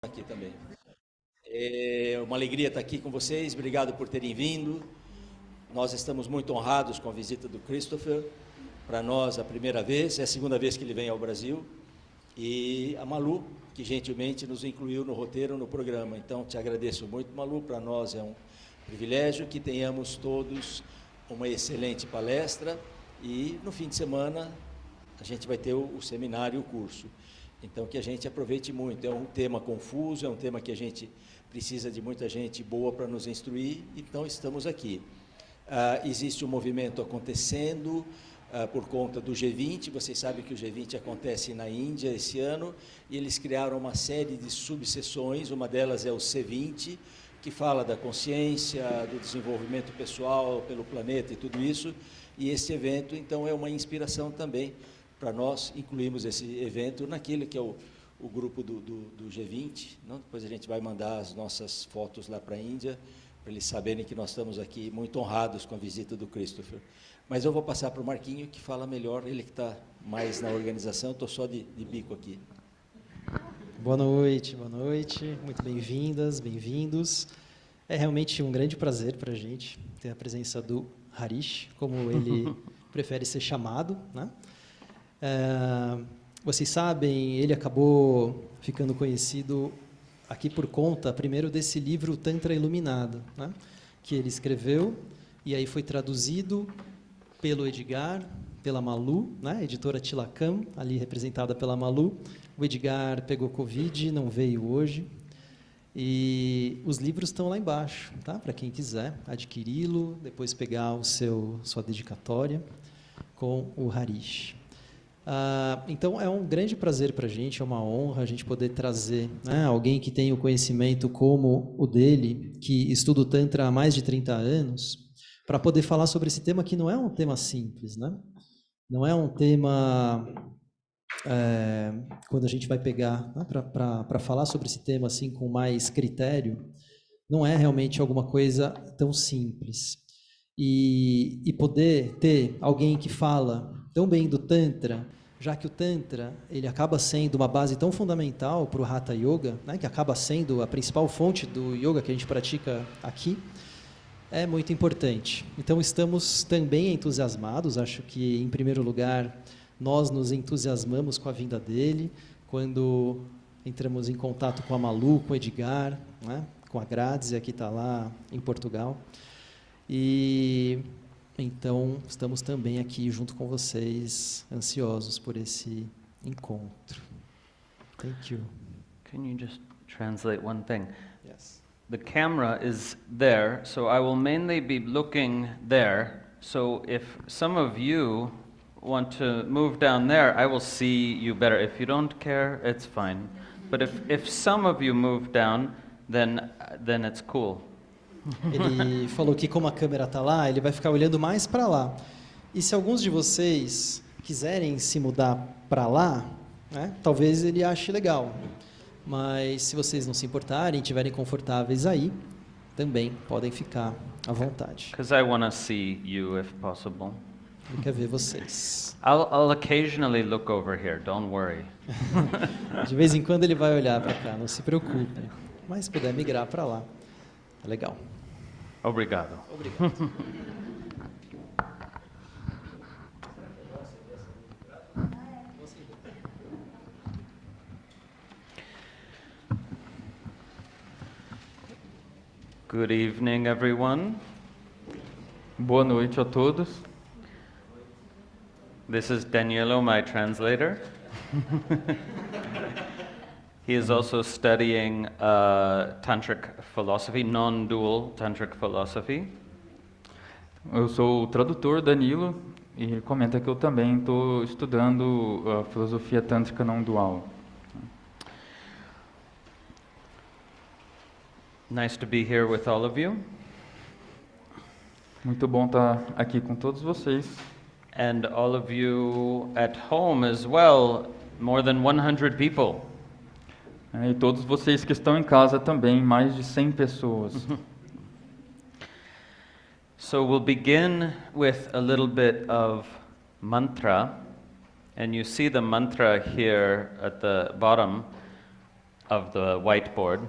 Aqui também. É uma alegria estar aqui com vocês, obrigado por terem vindo. Nós estamos muito honrados com a visita do Christopher. Para nós, a primeira vez, é a segunda vez que ele vem ao Brasil. E a Malu, que gentilmente nos incluiu no roteiro, no programa. Então, te agradeço muito, Malu. Para nós é um privilégio que tenhamos todos uma excelente palestra. E no fim de semana, a gente vai ter o seminário e o curso. Então, que a gente aproveite muito. É um tema confuso, é um tema que a gente precisa de muita gente boa para nos instruir, então estamos aqui. Existe um movimento acontecendo por conta do G20, vocês sabem que o G20 acontece na Índia esse ano, e eles criaram uma série de subseções, uma delas é o C20, que fala da consciência, do desenvolvimento pessoal pelo planeta e tudo isso, e esse evento, então, é uma inspiração também para nós incluirmos esse evento naquele que é o grupo do G20. Não? Depois a gente vai mandar as nossas fotos lá para a Índia, para eles saberem que nós estamos aqui muito honrados com a visita do Christopher. Mas eu vou passar para o Marquinho, que fala melhor, ele que está mais na organização, estou só de bico aqui. Boa noite, muito bem-vindas, bem-vindos. É realmente um grande prazer para a gente ter a presença do Harish, como ele prefere ser chamado, né? Vocês sabem, ele acabou ficando conhecido aqui por conta, primeiro, desse livro Tantra Iluminado, né, que ele escreveu, e aí foi traduzido pelo Edgar, pela Malu, né, editora Tilakam, ali representada pela Malu. O Edgar pegou Covid, não veio hoje, e os livros estão lá embaixo, tá, para quem quiser adquiri-lo, depois pegar sua dedicatória com o Harish. Então, é um grande prazer para a gente, é uma honra a gente poder trazer, né, alguém que tem o conhecimento como o dele, que estuda o Tantra há mais de 30 anos, para poder falar sobre esse tema que não é um tema simples, né? Não é um tema, quando a gente vai pegar, né, para falar sobre esse tema assim com mais critério, não é realmente alguma coisa tão simples. E poder ter alguém que fala tão bem do Tantra, já que o Tantra ele acaba sendo uma base tão fundamental para o Hatha Yoga, né, que acaba sendo a principal fonte do yoga que a gente pratica aqui, é muito importante. Então, estamos também entusiasmados, acho que, em primeiro lugar, nós nos entusiasmamos com a vinda dele, quando entramos em contato com a Malu, com o Edgar, né, com a Grazia, que está lá em Portugal. E então estamos também aqui junto com vocês, ansiosos por esse encontro. Thank you. Can you just translate one thing? Yes. The camera is there, so I will mainly be looking there. So if some of you want to move down there, I will see you better. If you don't care, it's fine. But if some of you move down, then it's cool. Ele falou que como a câmera está lá, ele vai ficar olhando mais para lá. E se alguns de vocês quiserem se mudar para lá, né, talvez ele ache legal. Mas se vocês não se importarem, estiverem confortáveis aí, também podem ficar à vontade. Because I want to see you if possible. Ele quer ver vocês. I'll occasionally look over here, don't worry. De vez em quando ele vai olhar para cá, não se preocupe. Mas se puder migrar para lá, é legal. Obrigado. Obrigado. Good evening, everyone. Boa noite a todos. This is Danielo, my translator. He is also studying tantric philosophy, non-dual tantric philosophy. Eu sou o tradutor Danilo e ele comenta que eu também estou estudando a filosofia tântrica não dual. Nice to be here with all of you. Muito bom estar aqui com todos vocês. And all of you at home as well, more than 100 people. E todos vocês que estão em casa também, mais de 100 pessoas. So we'll begin with a little bit of mantra, and you see the mantra here at the bottom. of the whiteboard.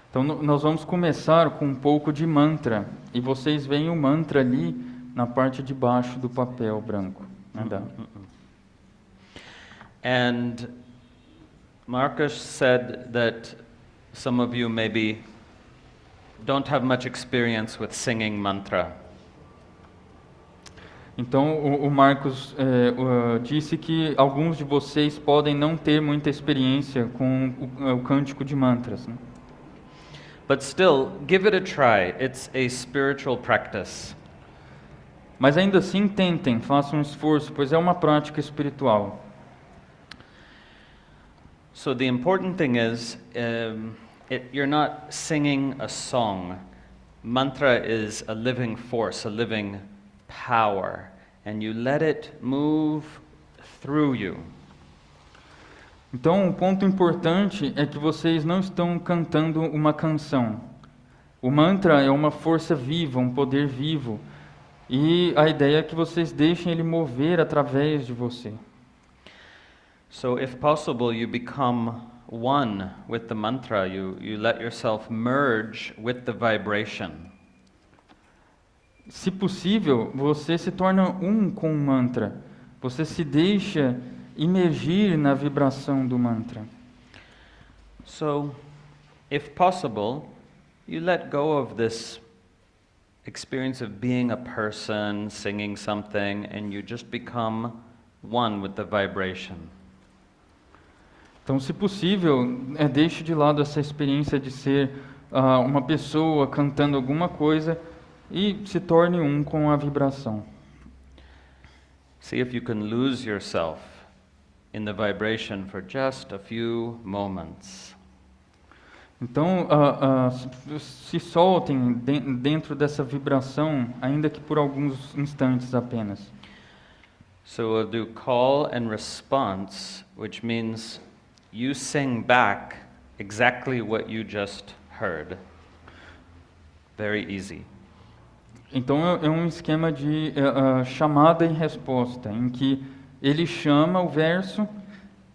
Então nós vamos começar com um pouco de mantra, e vocês veem o mantra ali na parte de baixo do papel branco. And Marcus said that some of you maybe don't have much experience with singing mantra. Então o Marcos disse que alguns de vocês podem não ter muita experiência com o cântico de mantras, né? But still, give it a try. It's a spiritual practice. Mas ainda assim tentem, façam um esforço, pois é uma prática espiritual. So the important thing is, you're not singing a song. Mantra is a living force, a living power, and you let it move through you. Então, um ponto importante é que vocês não estão cantando uma canção. O mantra é uma força viva, um poder vivo, e a ideia é que vocês deixem ele mover através de você. So if possible, you become one with the mantra. You let yourself merge with the vibration. Se possível, você se torna um com o mantra. Você se deixa imergir na vibração do mantra. So, if possible, you let go of this experience of being a person, singing something, and you just become one with the vibration. Então, se possível, deixe de lado essa experiência de ser uma pessoa cantando alguma coisa e se torne um com a vibração. See if you can lose yourself in the vibration for just a few moments. Então, se soltem dentro dessa vibração, ainda que por alguns instantes apenas. So we'll do call and response, which means you sing back exactly what you just heard. Very easy. Então é um esquema de chamada e resposta, em que ele chama o verso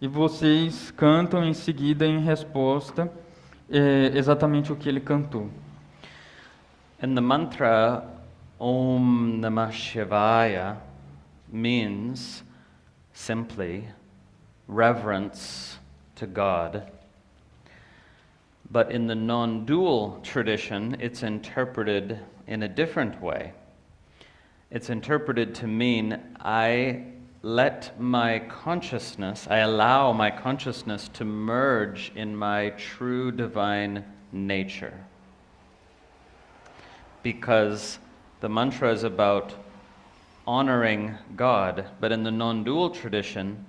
e vocês cantam em seguida em resposta exatamente o que ele cantou. And the mantra Om Namah Shivaya means simply reverence to God. But in the non-dual tradition, it's interpreted in a different way. It's interpreted to mean I allow my consciousness to merge in my true divine nature. Because the mantra is about honoring God, but in the non-dual tradition,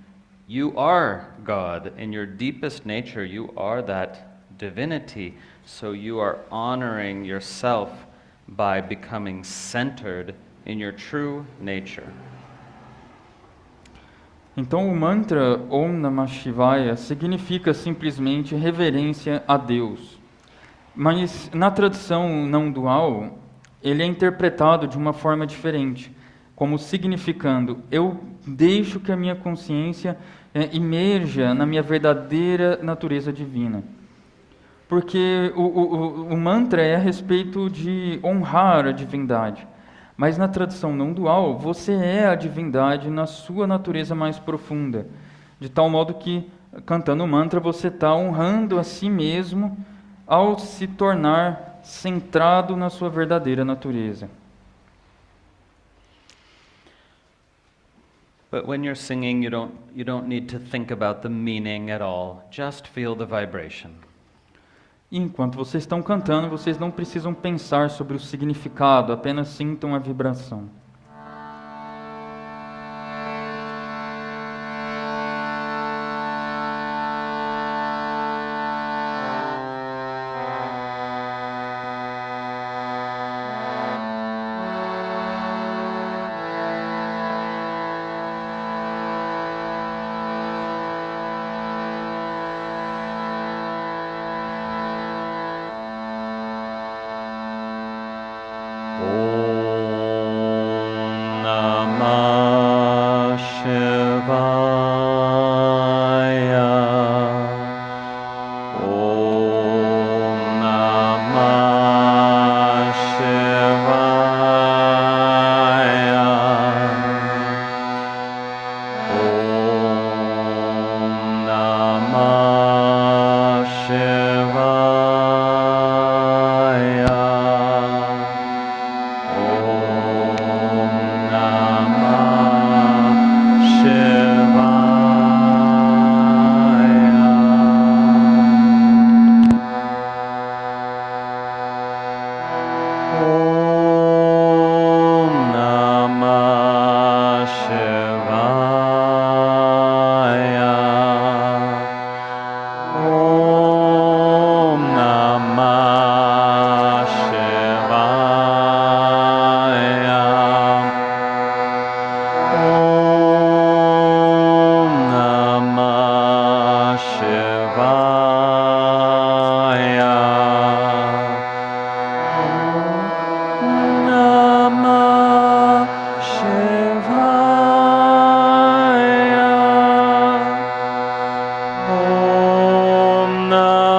you are God. In your deepest nature, you are that divinity. So you are honoring yourself by becoming centered in your true nature. Então o mantra Om Namah Shivaya significa simplesmente reverência a Deus. Mas na tradição não dual, ele é interpretado de uma forma diferente, como significando eu deixo que a minha consciência imerja na minha verdadeira natureza divina. Porque o mantra é a respeito de honrar a divindade. Mas na tradição não dual, você é a divindade na sua natureza mais profunda. De tal modo que, cantando o mantra, você está honrando a si mesmo ao se tornar centrado na sua verdadeira natureza. But when you're singing, you don't need to think about the meaning at all. Just feel the vibration. E enquanto vocês estão cantando, vocês não precisam pensar sobre o significado, apenas sintam a vibração. Om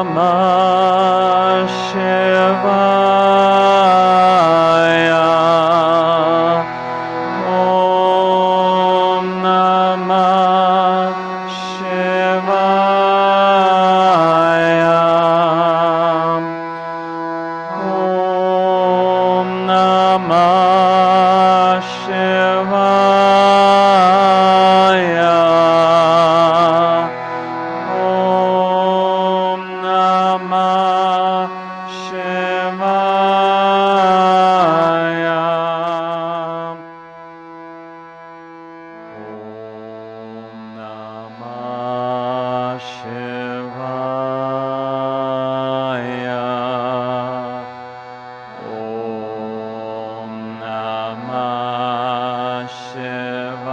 Namah Shivaya. Om Namah Shivaya. Om Namah Shivaya. Om Namah Shivaya. Om Namah Shivaya. Om Namah Shivaya.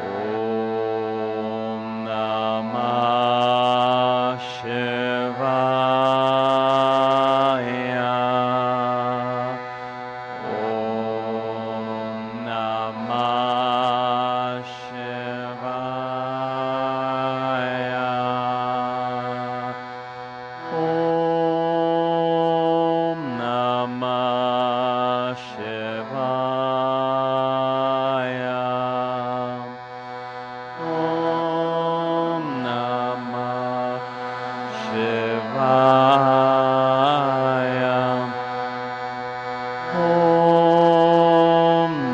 Om Namah Shivaya. Om Namah Shivaya. Om Namah Shivaya. Om Namah Shivaya. Om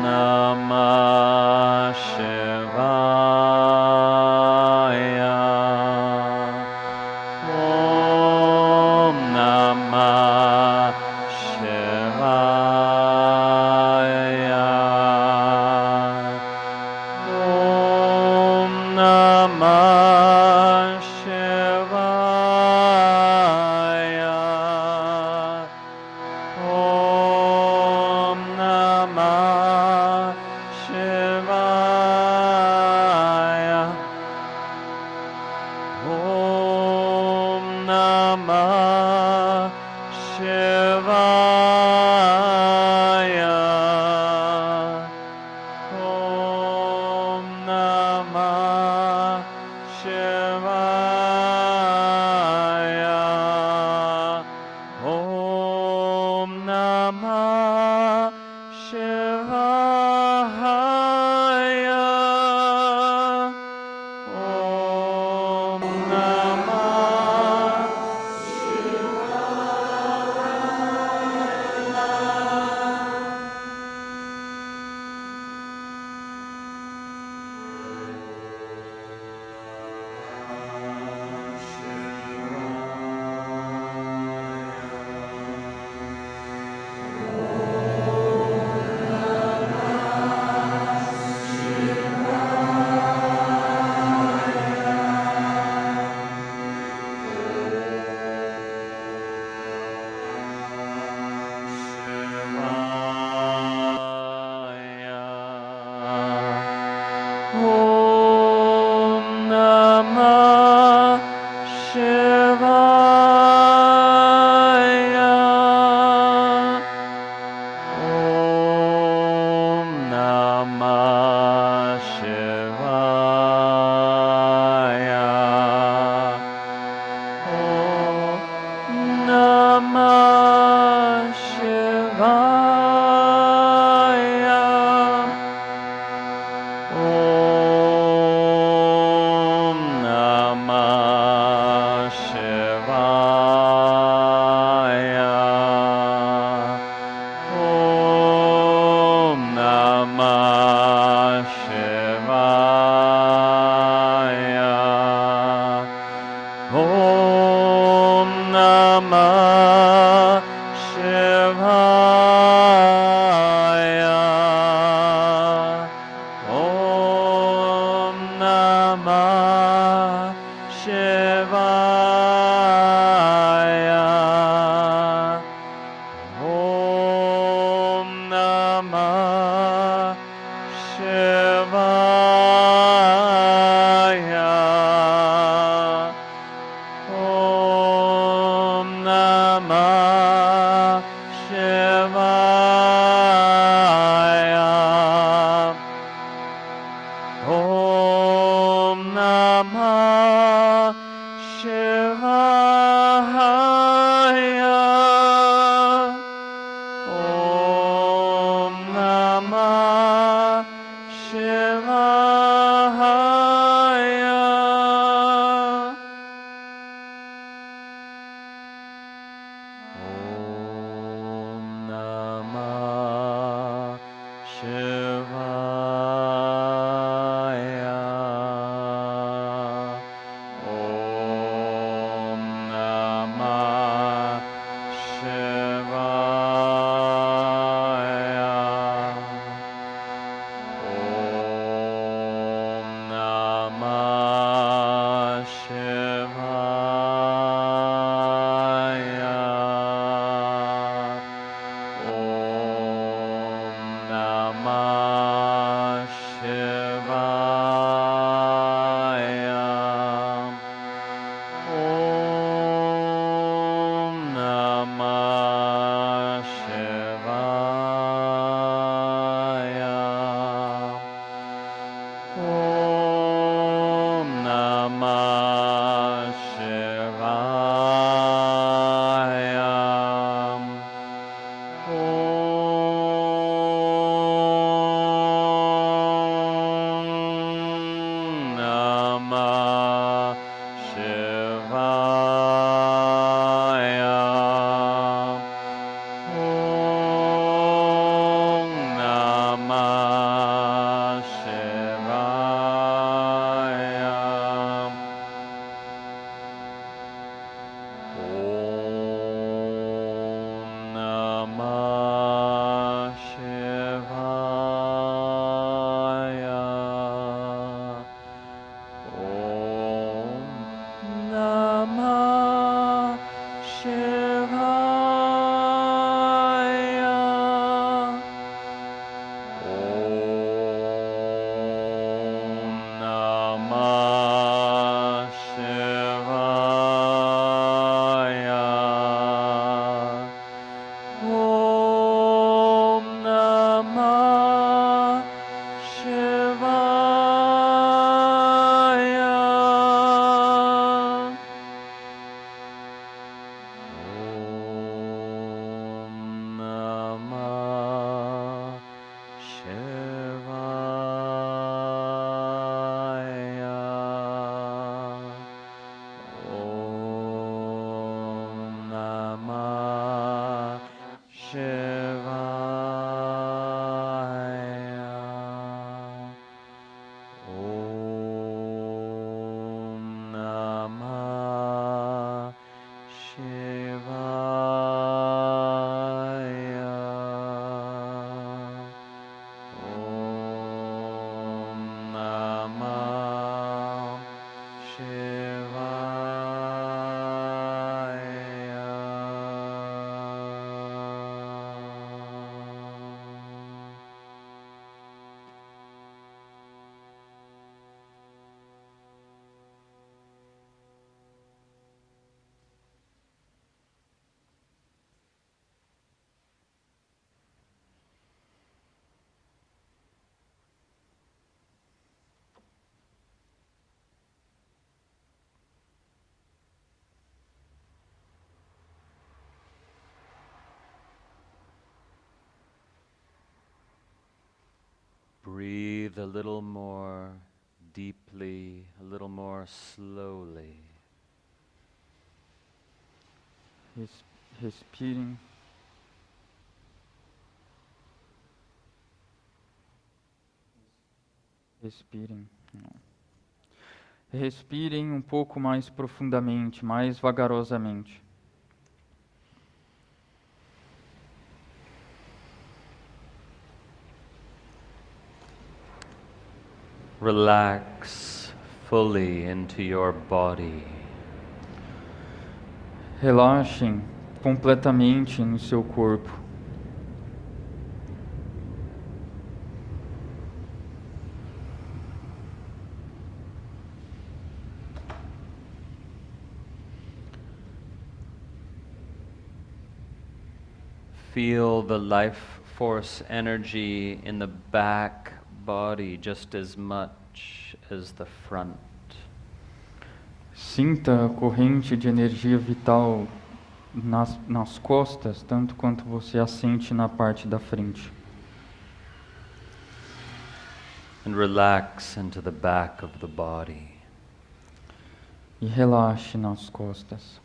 Namah Shivaya. Om Namah Shivaya. Om Namah Shivaya. Om Namah Shivaya. Om Namah Shivaya. Om Namah Shivaya. Om Namah Shivaya. Om Namah Om Namah Shivaya. Om Namah Shivaya. Om Namah Shivaya. Om Namah Shivaya. Om Namah Shivaya. Om Namah Shivaya. Om Namah Shivaya. Om Namah Shivaya. Om Namah Shivaya. Om Namah Shivaya. Om Namah Shivaya. Om Namah Shivaya. Om Namah Shivaya. Om Namah Shivaya. Om Namah Shivaya. Om Namah Shivaya. Om Namah Shivaya. Om Namah Shivaya. Om Namah Shivaya. Om Namah Shivaya. Om Namah Shivaya. Om Namah Shivaya. Om Namah Shivaya. Om Namah Shivaya. Om Namah Shivaya. Om Namah Shivaya. Om Namah Shivaya. Breathe a little more deeply, a little more slowly. Respirem. Respirem. Respirem um pouco mais profundamente, mais vagarosamente. Relax fully into your body. Relaxem completamente no seu corpo. Feel the life force energy in the back body just as much as the front. Sinta a corrente de energia vital nas costas, tanto quanto você a sente na parte da frente. And relax into the back of the body. E relaxe nas costas.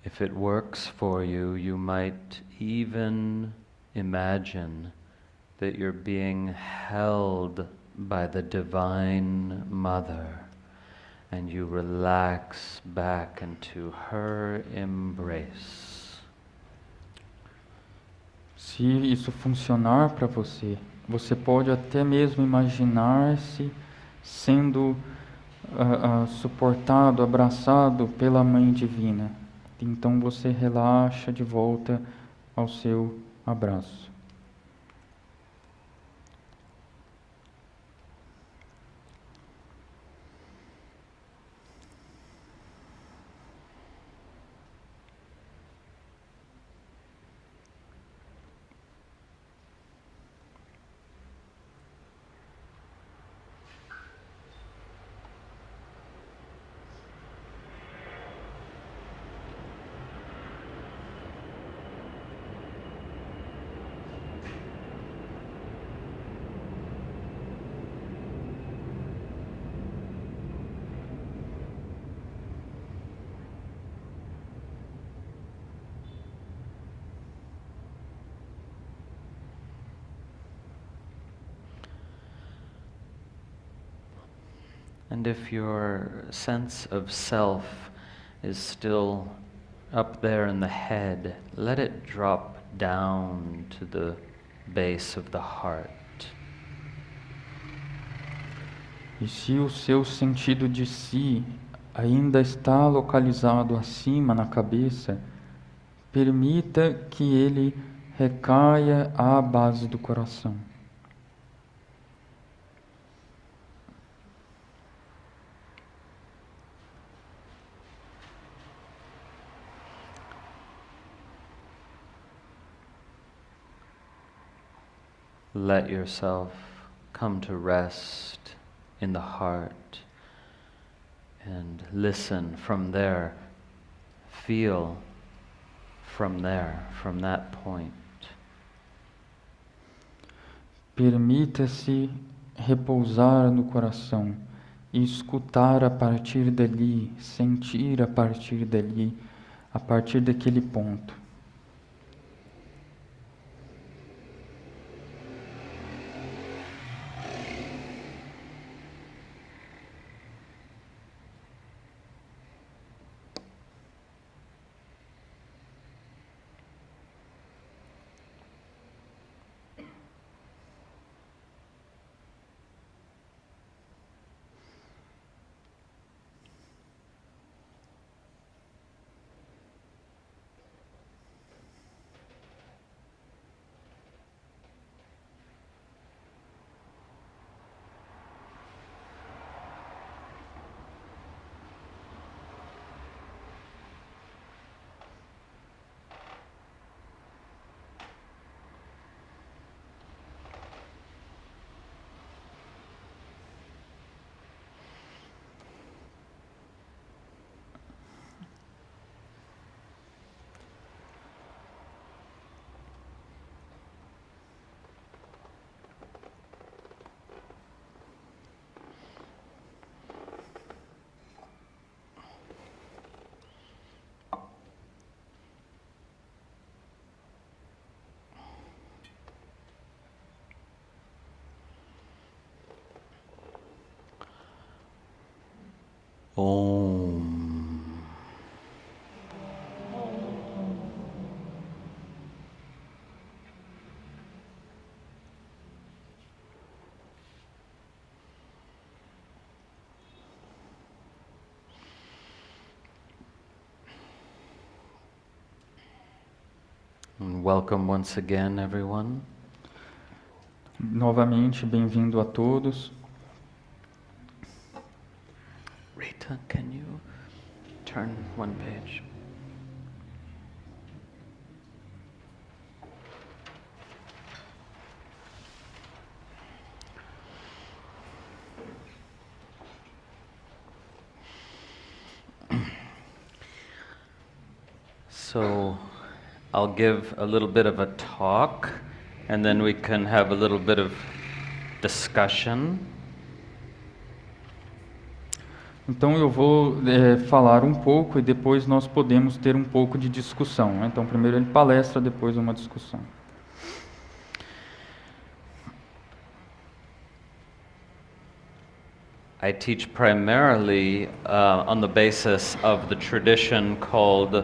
If it works for you, you might even imagine that you're being held by the Divine Mother, and you relax back into her embrace. Se isso funcionar para você, você pode até mesmo imaginar-se sendo suportado, abraçado pela Mãe Divina. Então você relaxa de volta ao seu abraço. And if your sense of self is still up there in the head, let it drop down to the base of the heart. E se o seu sentido de si ainda está localizado acima na cabeça, permita que ele recaia à base do coração. Let yourself come to rest in the heart and listen from there. Feel from there, from that point. Permita-se repousar no coração e escutar a partir dali, sentir a partir dali, a partir daquele ponto. Om. Welcome once again, everyone. Novamente, bem-vindo a todos. Rita, can you turn one page? So, I'll give a little bit of a talk, and then we can have a little bit of discussion. Então eu vou falar um pouco e depois nós podemos ter um pouco de discussão, né? Então primeiro ele palestra, depois uma discussão. I teach primarily on the basis of the tradition called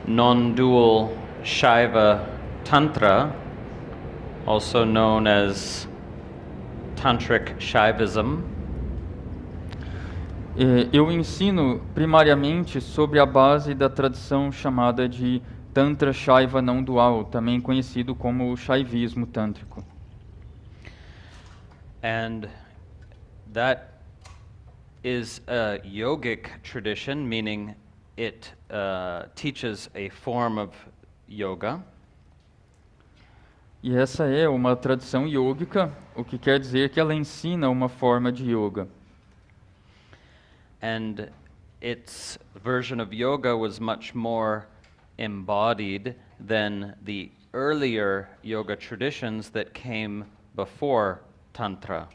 non-dual Shaiva Tantra, also known as Tantric Shaivism. Eu ensino primariamente sobre a base da tradição chamada de Tantra Shaiva não dual, também conhecido como o Shaivismo tântrico. And that is a yogic tradition, meaning it teaches a form of yoga. E essa é uma tradição yógica, o que quer dizer que ela ensina uma forma de yoga. And its version of yoga was much more embodied than the earlier yoga traditions that came before Tantra.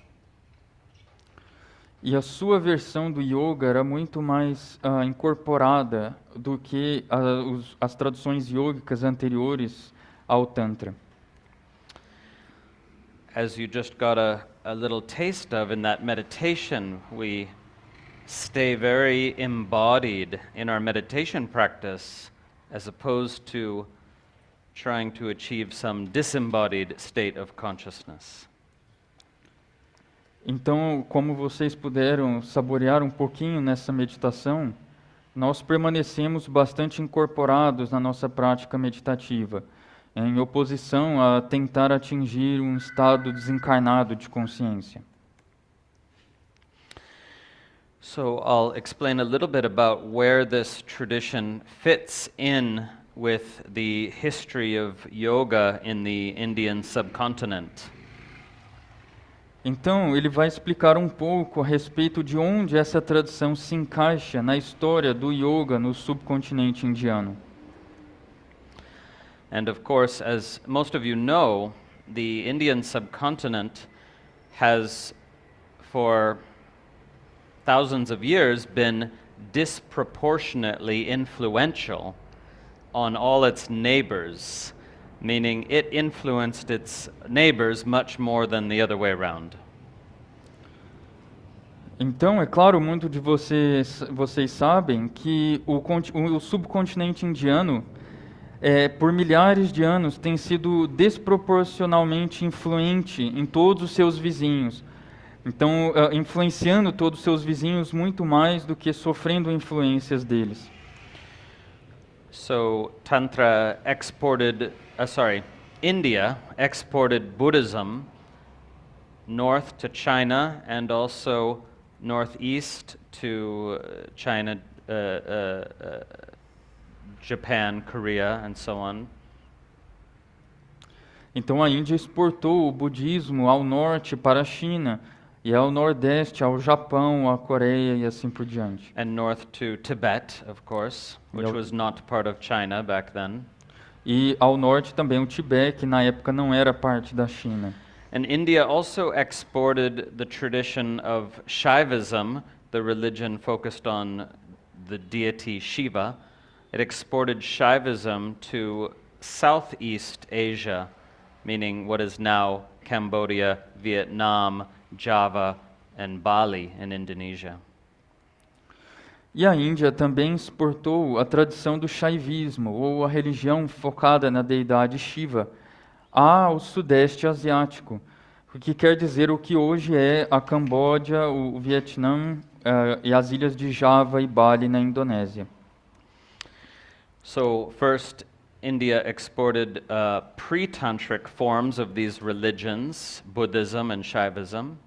E a sua versão do yoga era muito mais incorporada do que as traduções yógicas anteriores ao Tantra. As you just got a little taste of in that meditation, we stay very embodied in our meditation practice as opposed to trying to achieve some disembodied state of consciousness. Então, como vocês puderam saborear um pouquinho nessa meditação, nós permanecemos bastante incorporados na nossa prática meditativa, em oposição a tentar atingir um estado desencarnado de consciência. So I'll explain a little bit about where this tradition fits in with the history of yoga in the Indian subcontinent. Então, ele vai explicar um pouco a respeito de onde essa tradição se encaixa na história do yoga no subcontinente indiano. And of course, as most of you know, the Indian subcontinent has, for thousands of years, been disproportionately influential on all its neighbors, meaning it influenced its neighbors much more than the other way around. Então, é claro, muitos de vocês sabem que o subcontinente indiano, por milhares de anos, tem sido desproporcionalmente influente em todos os seus vizinhos. Então, influenciando todos os seus vizinhos muito mais do que sofrendo influências deles. So Tantra India exported Buddhism north to China and also northeast to China, Japan, Korea, and so on. Então a Índia exportou o budismo ao norte para a China e ao nordeste ao Japão, à Coreia e assim por diante. And north to Tibet, of course, which was not part of China back then. E ao norte também o Tibete, que na época não era parte da China. And India also exported the tradition of Shaivism, the religion focused on the deity Shiva. It exported Shaivism to Southeast Asia, meaning what is now Cambodia, Vietnam, Java, and Bali in Indonesia. E a Índia também exportou a tradição do Shaivismo, ou a religião focada na deidade Shiva, ao Sudeste Asiático, o que quer dizer o que hoje é a Camboja, o Vietnã e as ilhas de Java e Bali na Indonésia. So first, India exported pre-tantric forms of these religions, Buddhism and Shaivism,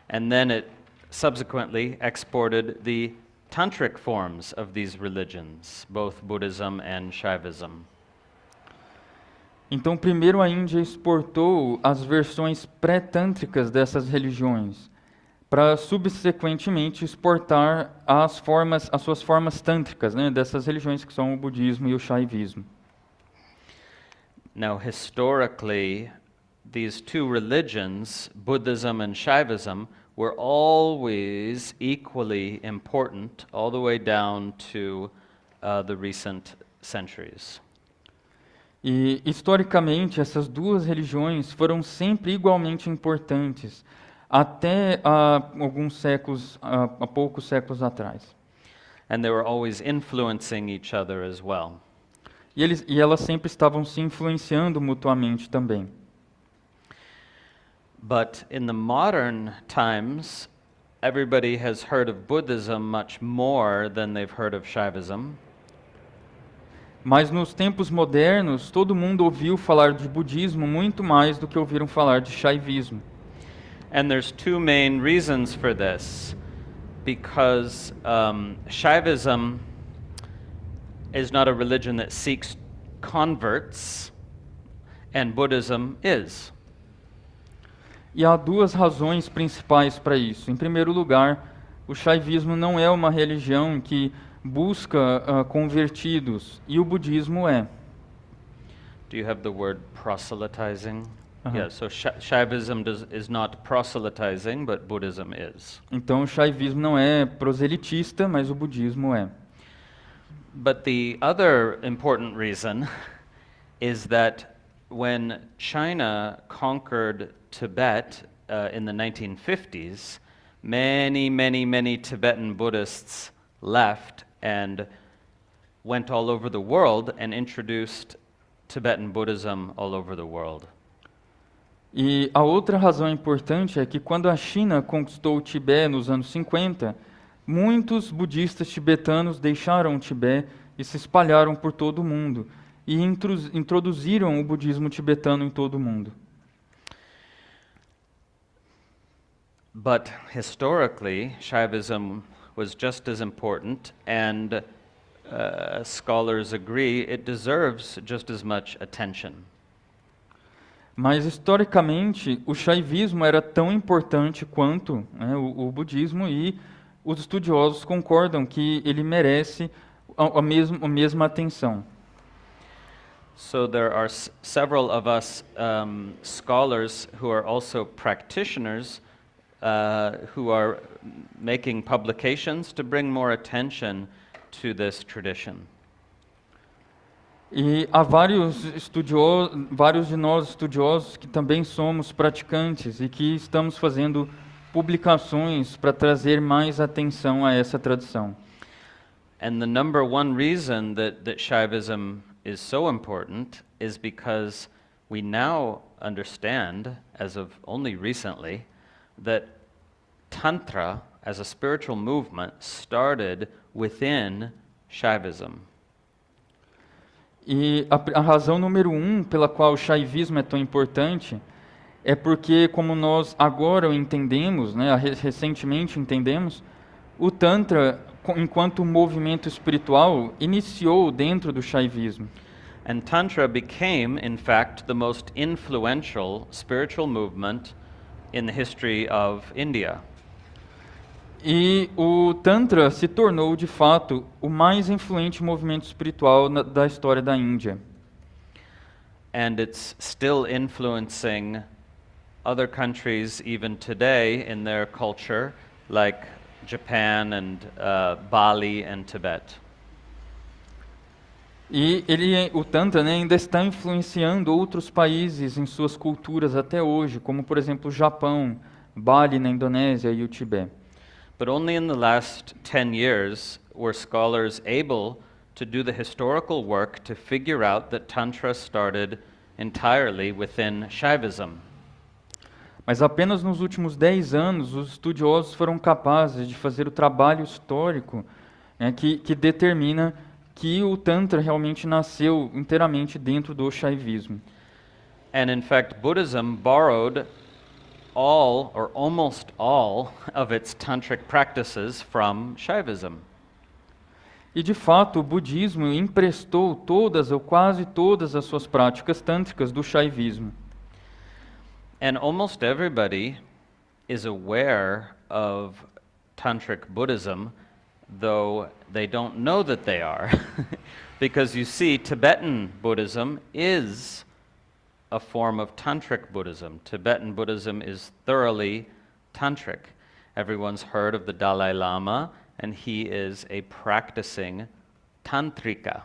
and then it subsequently exported the tantric forms of these religions, both Buddhism and Shaivism. Então, primeiro a Índia exportou as versões pré-tântricas dessas religiões, para subsequentemente exportar as suas formas tântricas, né, dessas religiões que são o budismo e o shaivismo. Now, historically, these two religions, Buddhism and Shaivism, were always equally important all the way down to the recent centuries. E, historicamente, essas duas religiões foram sempre igualmente importantes, até alguns séculos, há poucos séculos atrás. And they were always influencing each other as well. E elas sempre estavam se influenciando mutuamente também. But in the modern times, everybody has heard of Buddhism much more than they've heard of Shaivism. Mas nos tempos modernos, todo mundo ouviu falar de budismo muito mais do que ouviram falar de shaivismo. And there's two main reasons for this. Because Shaivism is not a religion that seeks converts, and Buddhism is. E há duas razões principais para isso. Em primeiro lugar, o shaivismo não é uma religião que busca convertidos, e o budismo é. Do you have the word proselytizing? Uh-huh. Yeah, so Shaivism is not proselytizing, but Buddhism is. Então o shaivismo não é proselitista, mas o budismo é. But the other important reason is that when China conquered Tibet in the 1950s, many Tibetan Buddhists left and went all over the world and introduced Tibetan Buddhism all over the world. E a outra razão importante é que quando a China conquistou o Tibete nos anos 50, muitos budistas tibetanos deixaram o Tibete e se espalharam por todo o mundo e introduziram o budismo tibetano em todo o mundo. But historically, Shaivism was just as important, and scholars agree it deserves just as much attention. Mas historicamente, o shaivismo era tão importante quanto, né, o budismo, e os estudiosos concordam que ele merece a mesma atenção. So there are several of us scholars who are also practitioners who are making publications to bring more attention to this tradition. E há vários de nós estudiosos que também somos praticantes e que estamos fazendo publicações para trazer mais atenção a essa tradição. And the number one reason that Shaivism is so important is because we now understand, as of only recently, that Tantra, as a spiritual movement, started within Shaivism. E a razão número 1 pela qual o shaivismo é tão importante é porque, como nós agora o entendemos, né, recentemente entendemos, o Tantra, enquanto movimento espiritual, iniciou dentro do shaivismo. And Tantra became, in fact, the most influential spiritual movement in the history of India. E o Tantra se tornou, de fato, o mais influente movimento espiritual da história da Índia. And it's still influencing other countries even today in their culture, like Japan and Bali and Tibet. E o Tantra, né, ainda está influenciando outros países em suas culturas até hoje, como, por exemplo, o Japão, Bali na Indonésia e o Tibete. But only in the last 10 years were scholars able to do the historical work to figure out that Tantra started entirely within Shaivism. Mas apenas nos últimos 10 anos, os estudiosos foram capazes de fazer o trabalho histórico, né, que determina que o Tantra realmente nasceu inteiramente dentro do Shaivismo. And in fact, Buddhism borrowed all or almost all of its tantric practices from Shaivism. E de fato, o budismo emprestou todas ou quase todas as suas práticas tântricas do Shaivismo. And almost everybody is aware of tantric Buddhism, though they don't know that they are. Because you see, Tibetan Buddhism is a form of tantric Buddhism. Tibetan Buddhism is thoroughly tantric. Everyone's heard of the Dalai Lama, and he is a practicing tantrika.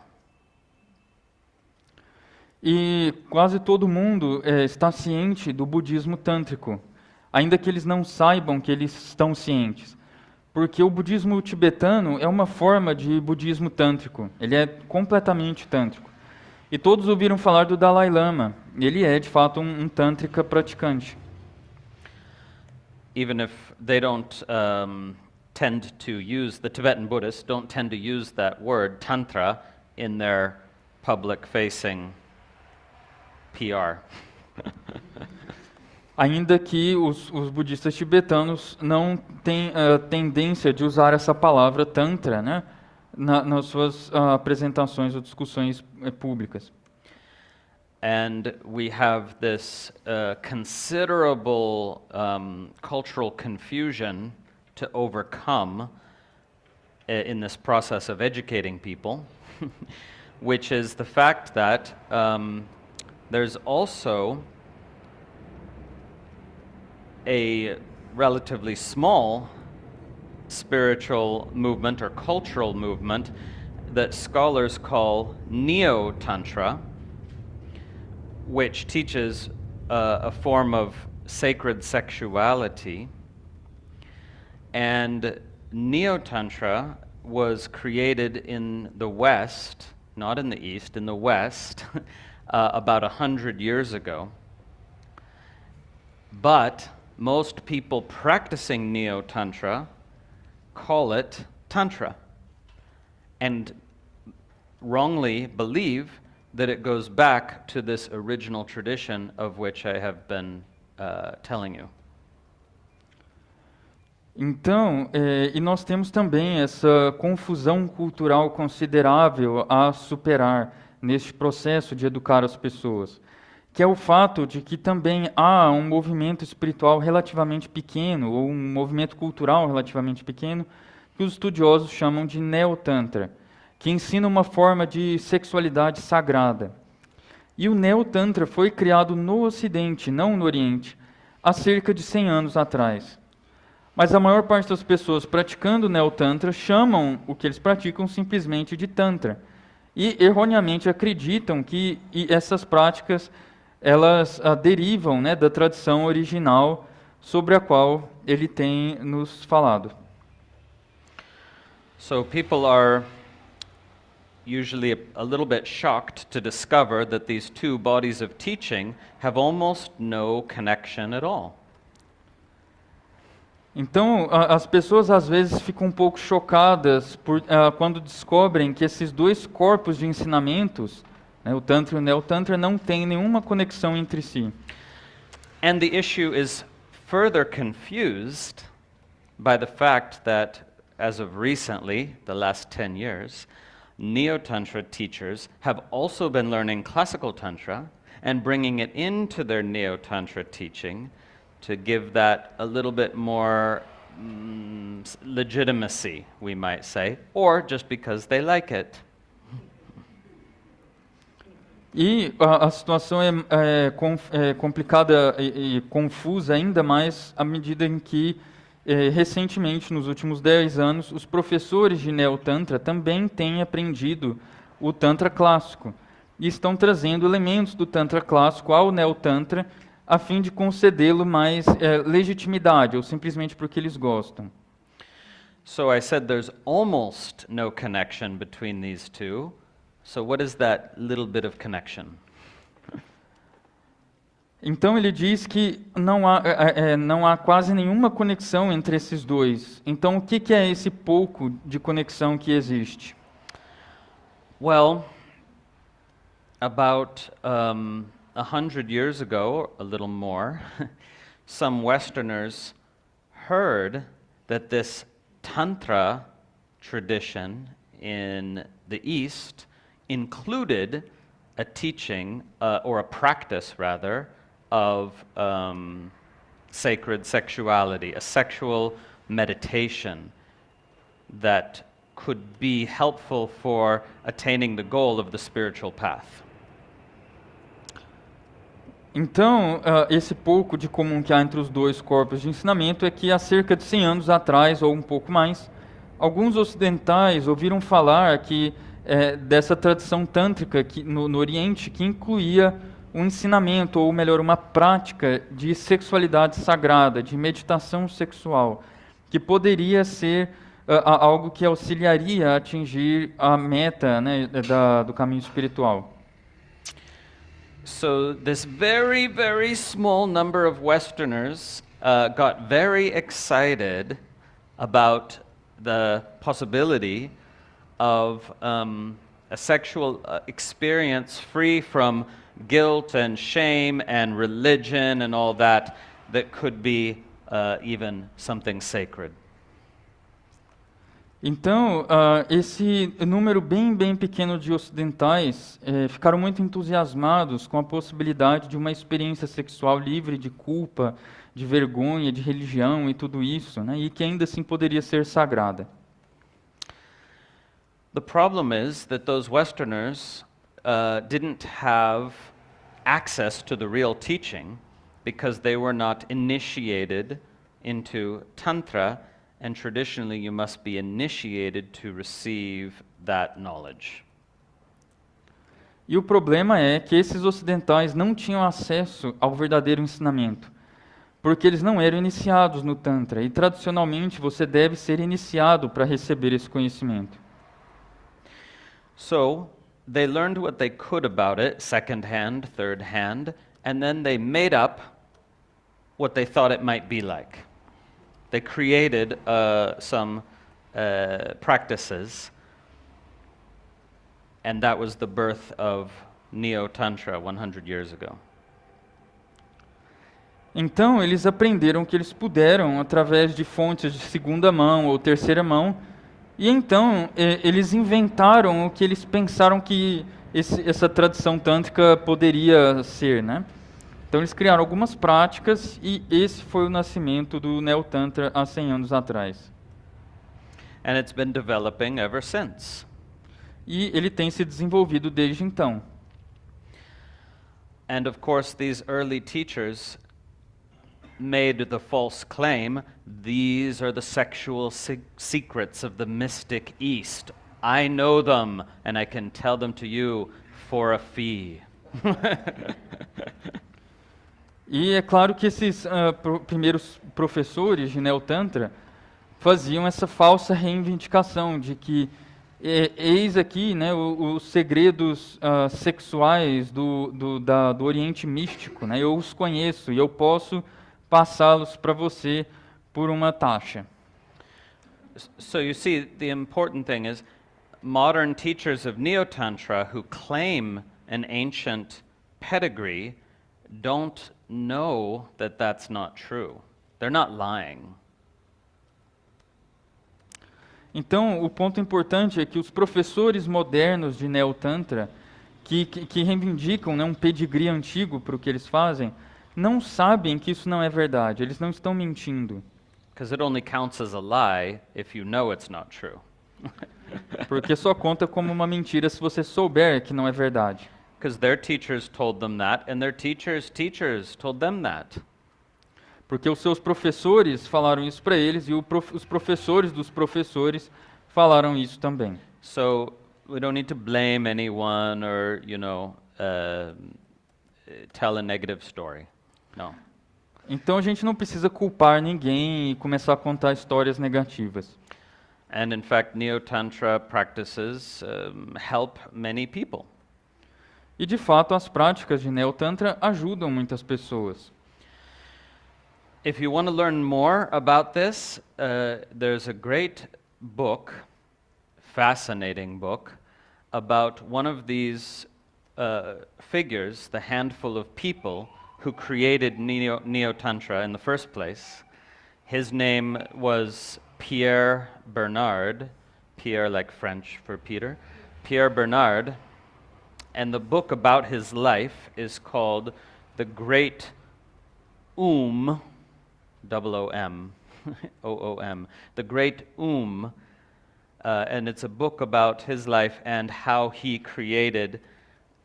E quase todo mundo está ciente do budismo tântrico, ainda que eles não saibam que eles estão cientes. Porque o budismo tibetano é uma forma de budismo tântrico, ele é completamente tântrico. E todos ouviram falar do Dalai Lama, ele é de fato um tântrica praticante. Even if they don't tend to use, the Tibetan Buddhists don't tend to use that word, tantra, in their public-facing PR. Ainda que os budistas tibetanos não têm tendência de usar essa palavra tantra, né, nas suas apresentações ou discussões públicas. And we have this considerable cultural confusion to overcome in this process of educating people, which is the fact that there's also a relatively small spiritual movement or cultural movement that scholars call Neo-Tantra, which teaches a form of sacred sexuality. And Neo-Tantra was created in the West, not in the East, in the West, about 100 years ago. But most people practicing Neo-Tantra call it Tantra, and wrongly believe that it goes back to this original tradition of which I have been telling you. Então, e nós temos também essa confusão cultural considerável a superar neste processo de educar as pessoas, que é o fato de que também há um movimento espiritual relativamente pequeno, ou um movimento cultural relativamente pequeno, que os estudiosos chamam de Neo-Tantra, que ensina uma forma de sexualidade sagrada. E o Neo-Tantra foi criado no Ocidente, não no Oriente, há cerca de 100 anos atrás. Mas a maior parte das pessoas praticando o Neo-Tantra chamam o que eles praticam simplesmente de Tantra. E erroneamente acreditam que essas práticas elas derivam, né, da tradição original sobre a qual ele tem nos falado. So people are usually a little bit shocked to discover that these two bodies of teaching have almost no connection at all. Então, as pessoas às vezes ficam um pouco chocadas quando descobrem que esses dois corpos de ensinamentos, né, o Tantra e o Neo-Tantra, não têm nenhuma conexão entre si. And the issue is further confused by the fact that, as of recently, the last 10 years, Neo-Tantra teachers have also been learning classical Tantra and bringing it into their Neo-Tantra teaching to give that a little bit more legitimacy, we might say, or just because they like it. E a situação é complicada e confusa ainda mais à medida em que, recentemente, nos últimos 10 anos, os professores de Neo-Tantra também têm aprendido o Tantra clássico e estão trazendo elementos do Tantra clássico ao Neo-Tantra a fim de concedê-lo mais legitimidade, ou simplesmente porque eles gostam. So I said there's almost no connection between these two. So what is that little bit of connection? Então ele diz que não há quase nenhuma conexão entre esses dois. Então o que é esse pouco de conexão que existe? Well, about 100 years ago, a little more, some Westerners heard that this Tantra tradition in the East included a teaching, or a practice rather, of sacred sexuality, a sexual meditation that could be helpful for attaining the goal of the spiritual path. Então, esse pouco de comum que há entre os dois corpos de ensinamento é que há cerca de 100 anos atrás, ou um pouco mais, alguns ocidentais ouviram falar dessa tradição tântrica no Oriente, que incluía um ensinamento, ou melhor, uma prática de sexualidade sagrada, de meditação sexual, que poderia ser algo que auxiliaria a atingir a meta, né, do caminho espiritual. So this very, very small number of Westerners got very excited about the possibility of a sexual experience free from guilt and shame and religion and all that could be even something sacred. Então, esse número bem pequeno de ocidentais ficaram muito entusiasmados com a possibilidade de uma experiência sexual livre de culpa, de vergonha, de religião e tudo isso, né, e que ainda assim poderia ser sagrada. The problem is that those Westerners didn't have access to the real teaching because they were not initiated into Tantra, and traditionally you must be initiated to receive that knowledge. E o problema é que esses ocidentais não tinham acesso ao verdadeiro ensinamento, porque eles não eram iniciados no Tantra, e tradicionalmente você deve ser iniciado para receber esse conhecimento. So, they learned what they could about it, second hand, third hand, and then they made up what they thought it might be like. They created some practices, and that was the birth of Neo-Tantra 100 years ago. Então, eles aprenderam o que eles puderam através de fontes de segunda mão ou terceira mão, e então eles inventaram o que eles pensaram que essa tradição tântrica poderia ser, né? Então eles criaram algumas práticas e esse foi o nascimento do Neo-Tantra há 100 anos atrás. And it's been developing ever since. E ele tem se desenvolvido desde então. And of course these early teachers made the false claim, these are the sexual secrets of the mystic East. I know them and I can tell them to you for a fee. E é claro que esses primeiros professores de Neo-Tantra faziam essa falsa reivindicação de que eis aqui, né, os segredos sexuais do Oriente Místico, né, eu os conheço e eu posso passá-los para você por uma taxa. So you see, the important thing is modern teachers of Neo-Tantra who claim an ancient pedigree don't know that that's not true. They're not lying. Então, o ponto importante é que os professores modernos de Neo-Tantra, que reivindicam, né, um pedigree antigo para o que eles fazem, não sabem que isso não é verdade, eles não estão mentindo. Because it only counts as a lie if you know it's not true. Porque só conta como uma mentira se você souber que não é verdade. Because their teachers told them that, and their teachers' teachers told them that. Porque os seus professores falaram isso para eles e os professores dos professores falaram isso também. So we don't need to blame anyone or, tell a negative story. No. Então a gente não precisa culpar ninguém e começar a contar histórias negativas. And in fact, Neo-Tantra practices help many people. E de fato, as práticas de Neo-Tantra ajudam muitas pessoas. If you want to learn more about this, there's a great book, fascinating book, about one of these figures, the handful of people who created Neo-Tantra in the first place. His name was Pierre Bernard, Pierre like French for Peter, Pierre Bernard, and the book about his life is called The Great O-O-M, O-O-M, The Great and it's a book about his life and how he created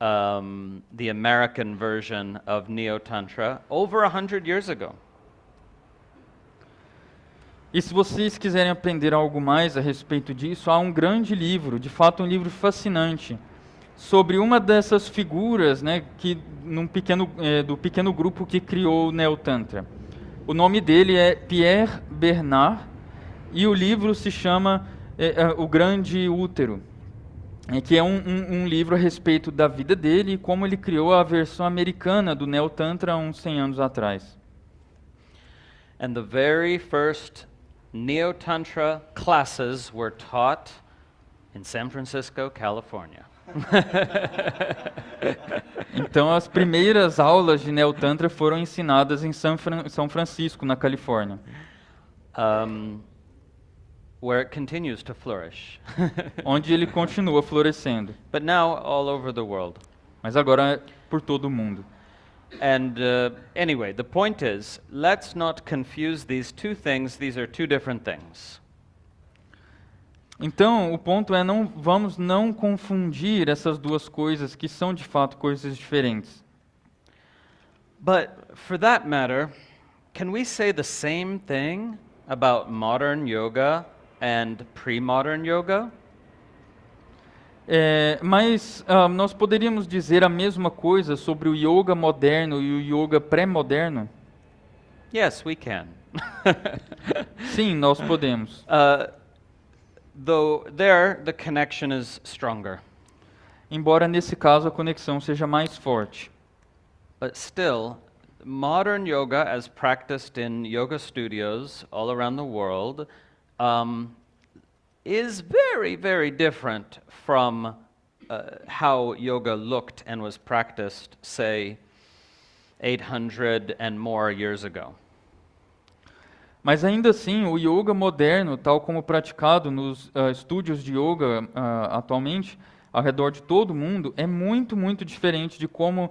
the American version of Neo-Tantra over 100 years ago. E se vocês quiserem aprender algo mais a respeito disso, há um grande livro, de fato um livro fascinante, sobre uma dessas figuras, né, do pequeno grupo que criou o Neo-Tantra. O nome dele é Pierre Bernard e o livro se chama O Grande Útero, que é um livro a respeito da vida dele e como ele criou a versão americana do Neo-Tantra há uns 100 anos atrás. And the very first Neo-Tantra classes were taught in San Francisco, California. Então as primeiras aulas de Neo-Tantra foram ensinadas em São Francisco, na Califórnia. Where it continues to flourish. Onde ele continua florescendo. But now all over the world. Mas agora é por todo o mundo. And anyway, the point is, let's not confuse these two things. These are two different things. Então, o ponto é vamos não confundir essas duas coisas que são de fato coisas diferentes. But for that matter, can we say the same thing about modern yoga and pre-modern yoga? Mas nós poderíamos dizer a mesma coisa sobre o yoga moderno e o yoga pré-moderno? Yes, we can. Sim, nós podemos. Though there the connection is stronger. Embora nesse caso a conexão seja mais forte. But still, modern yoga as practiced in yoga studios all around the world is very, very different from how yoga looked and was practiced, say, 800 and more years ago. Mas ainda assim, o yoga moderno, tal como praticado nos estúdios de yoga atualmente, ao redor de todo o mundo, é muito, muito diferente de como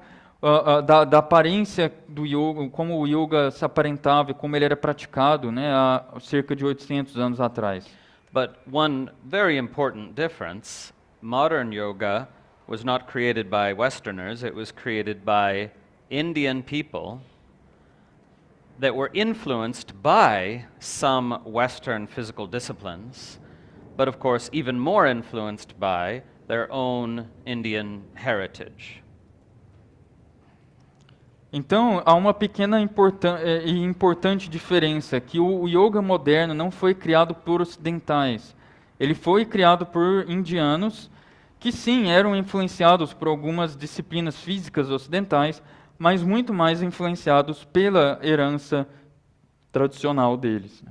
da aparência do yoga, como o yoga se aparentava e como ele era praticado, né, há cerca de 800 anos atrás. But one very important difference, modern yoga was not created by Westerners, it was created by Indian people that were influenced by some Western physical disciplines, but of course even more influenced by their own Indian heritage. Então, há uma pequena e importante diferença, que o yoga moderno não foi criado por ocidentais. Ele foi criado por indianos, que sim, eram influenciados por algumas disciplinas físicas ocidentais, mas muito mais influenciados pela herança tradicional deles.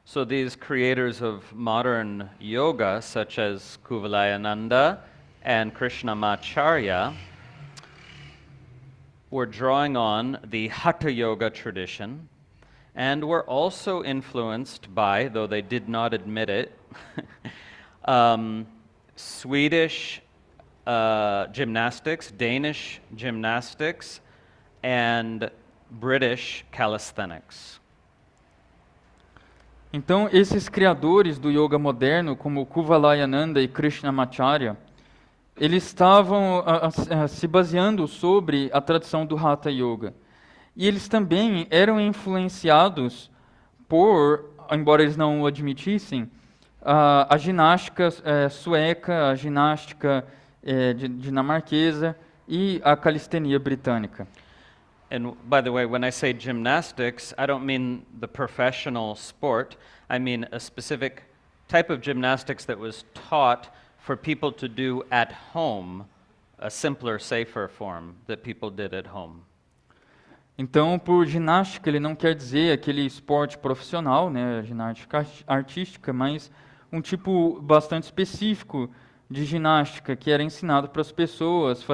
So these creators of modern yoga, such as Kuvalayananda and Krishnamacharya, were drawing on the Hatha yoga tradition and were also influenced by, though they did not admit it, Swedish gymnastics, Danish gymnastics, and British calisthenics. Então, esses criadores do yoga moderno, como Kuvalayananda e Krishnamacharya, eles estavam se baseando sobre a tradição do Hatha Yoga. E eles também eram influenciados por, embora eles não o admitissem, a ginástica sueca, a ginástica dinamarquesa e a calistenia britânica. And by the way, when I say gymnastics, I don't mean the professional sport. I mean a specific type of gymnastics that was taught for people to do at home, a simpler, safer form that people did at home. Então, por ginástica, ele não quer dizer aquele esporte profissional, né, ginástica artística, mas um tipo bastante específico de ginástica que era ensinado para as pessoas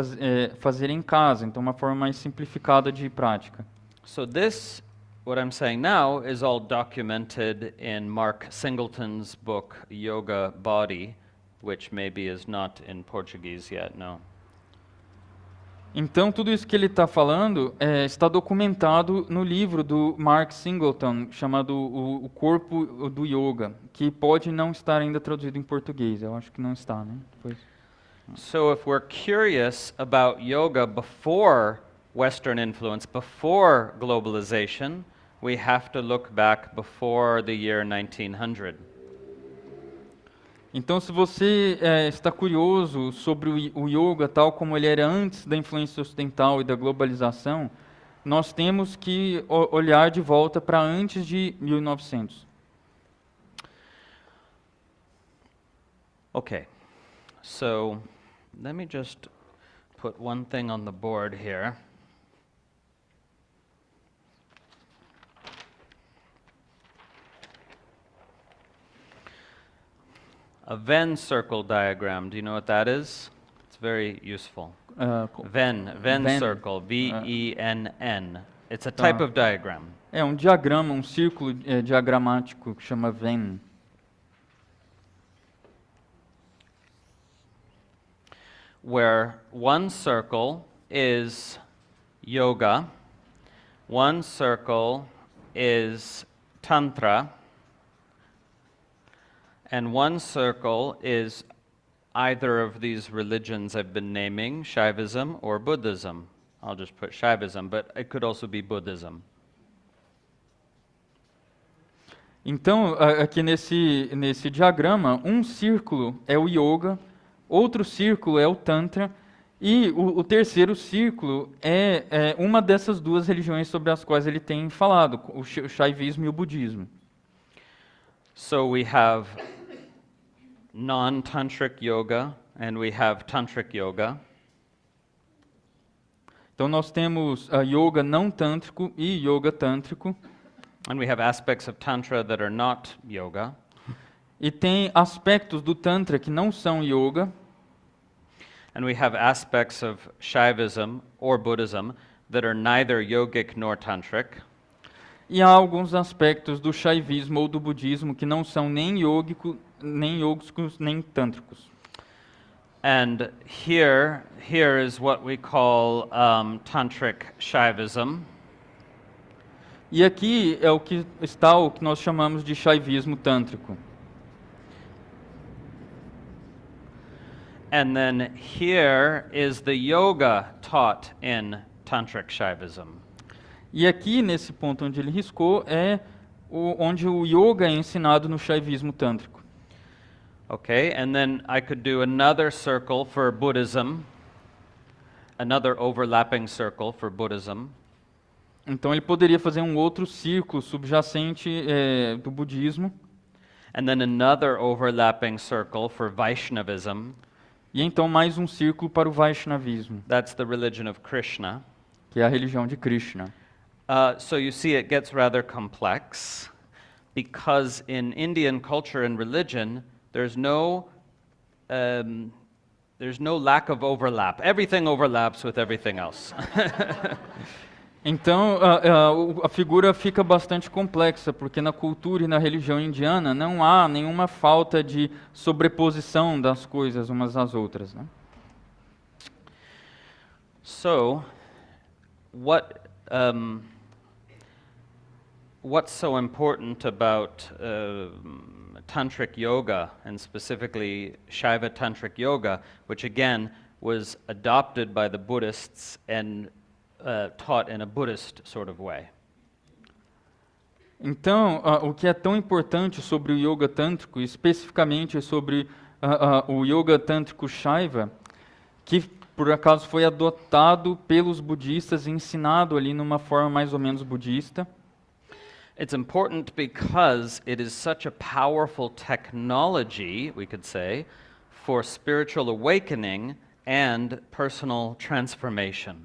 fazerem em casa, então uma forma mais simplificada de prática. So this, what I'm saying now, is all documented in Mark Singleton's book, Yoga Body, which maybe is not in Portuguese yet, no. Então, tudo isso que ele está falando está documentado no livro do Mark Singleton, chamado O Corpo do Yoga, que pode não estar ainda traduzido em português. Eu acho que não está, né? Depois. So if we're curious about yoga before Western influence, before globalization, we have to look back before the year 1900. Então, se você está curioso sobre o yoga tal como ele era antes da influência ocidental e da globalização, nós temos que olhar de volta para antes de 1900. Okay, so let me just put one thing on the board here. A Venn circle diagram, do you know what that is? It's very useful. Venn circle, V-E-N-N. It's a type of diagram. É um diagrama, um círculo diagramático que chama Venn. Where one circle is yoga, one circle is Tantra, and one circle is either of these religions I've been naming, Shaivism or Buddhism. I'll just put Shaivism, but it could also be Buddhism. Então, aqui nesse diagrama, um círculo é o yoga, outro círculo é o Tantra, e o terceiro círculo é uma dessas duas religiões sobre as quais ele tem falado, o Shaivismo e o Budismo. So we have non-tantric yoga and we have tantric yoga. Então nós temos yoga não tântrico e yoga tântrico. And we have aspects of tantra that are not yoga. E tem aspectos do tantra que não são yoga. And we have aspects of Shaivism or Buddhism that are neither yogic nor tantric. E há alguns aspectos do Shaivismo ou do budismo que não são nem yogicos, nem tântricos. And here is what we call tantric Shaivism. E aqui é o que nós chamamos de Shaivismo tântrico. And then here is the yoga taught in tantric Shaivism. E aqui, nesse ponto onde ele riscou, é onde o yoga é ensinado no Shaivismo tântrico. Okay, and then I could do another circle for Buddhism, another overlapping circle for Buddhism. Então ele poderia fazer um outro círculo subjacente do budismo. And then another overlapping circle for Vaishnavism. E então mais um círculo para o Vaishnavismo. That's the religion of Krishna. Que é a religião de Krishna. So you see it gets rather complex because in Indian culture and religion there's no lack of overlap. Everything overlaps with everything else. Então a figura fica bastante complexa, porque na cultura e na religião indiana não há nenhuma falta de sobreposição das coisas umas às outras, né? So, what's so important about tantric yoga, and specifically Shaiva tantric yoga, which again was adopted by the Buddhists and taught in a Buddhist sort of way? Então, o que é tão importante sobre o yoga tântrico, especificamente sobre o yoga tântrico Shaiva, que por acaso foi adotado pelos budistas e ensinado ali numa forma mais ou menos budista. It's important because it is such a powerful technology, we could say, for spiritual awakening and personal transformation.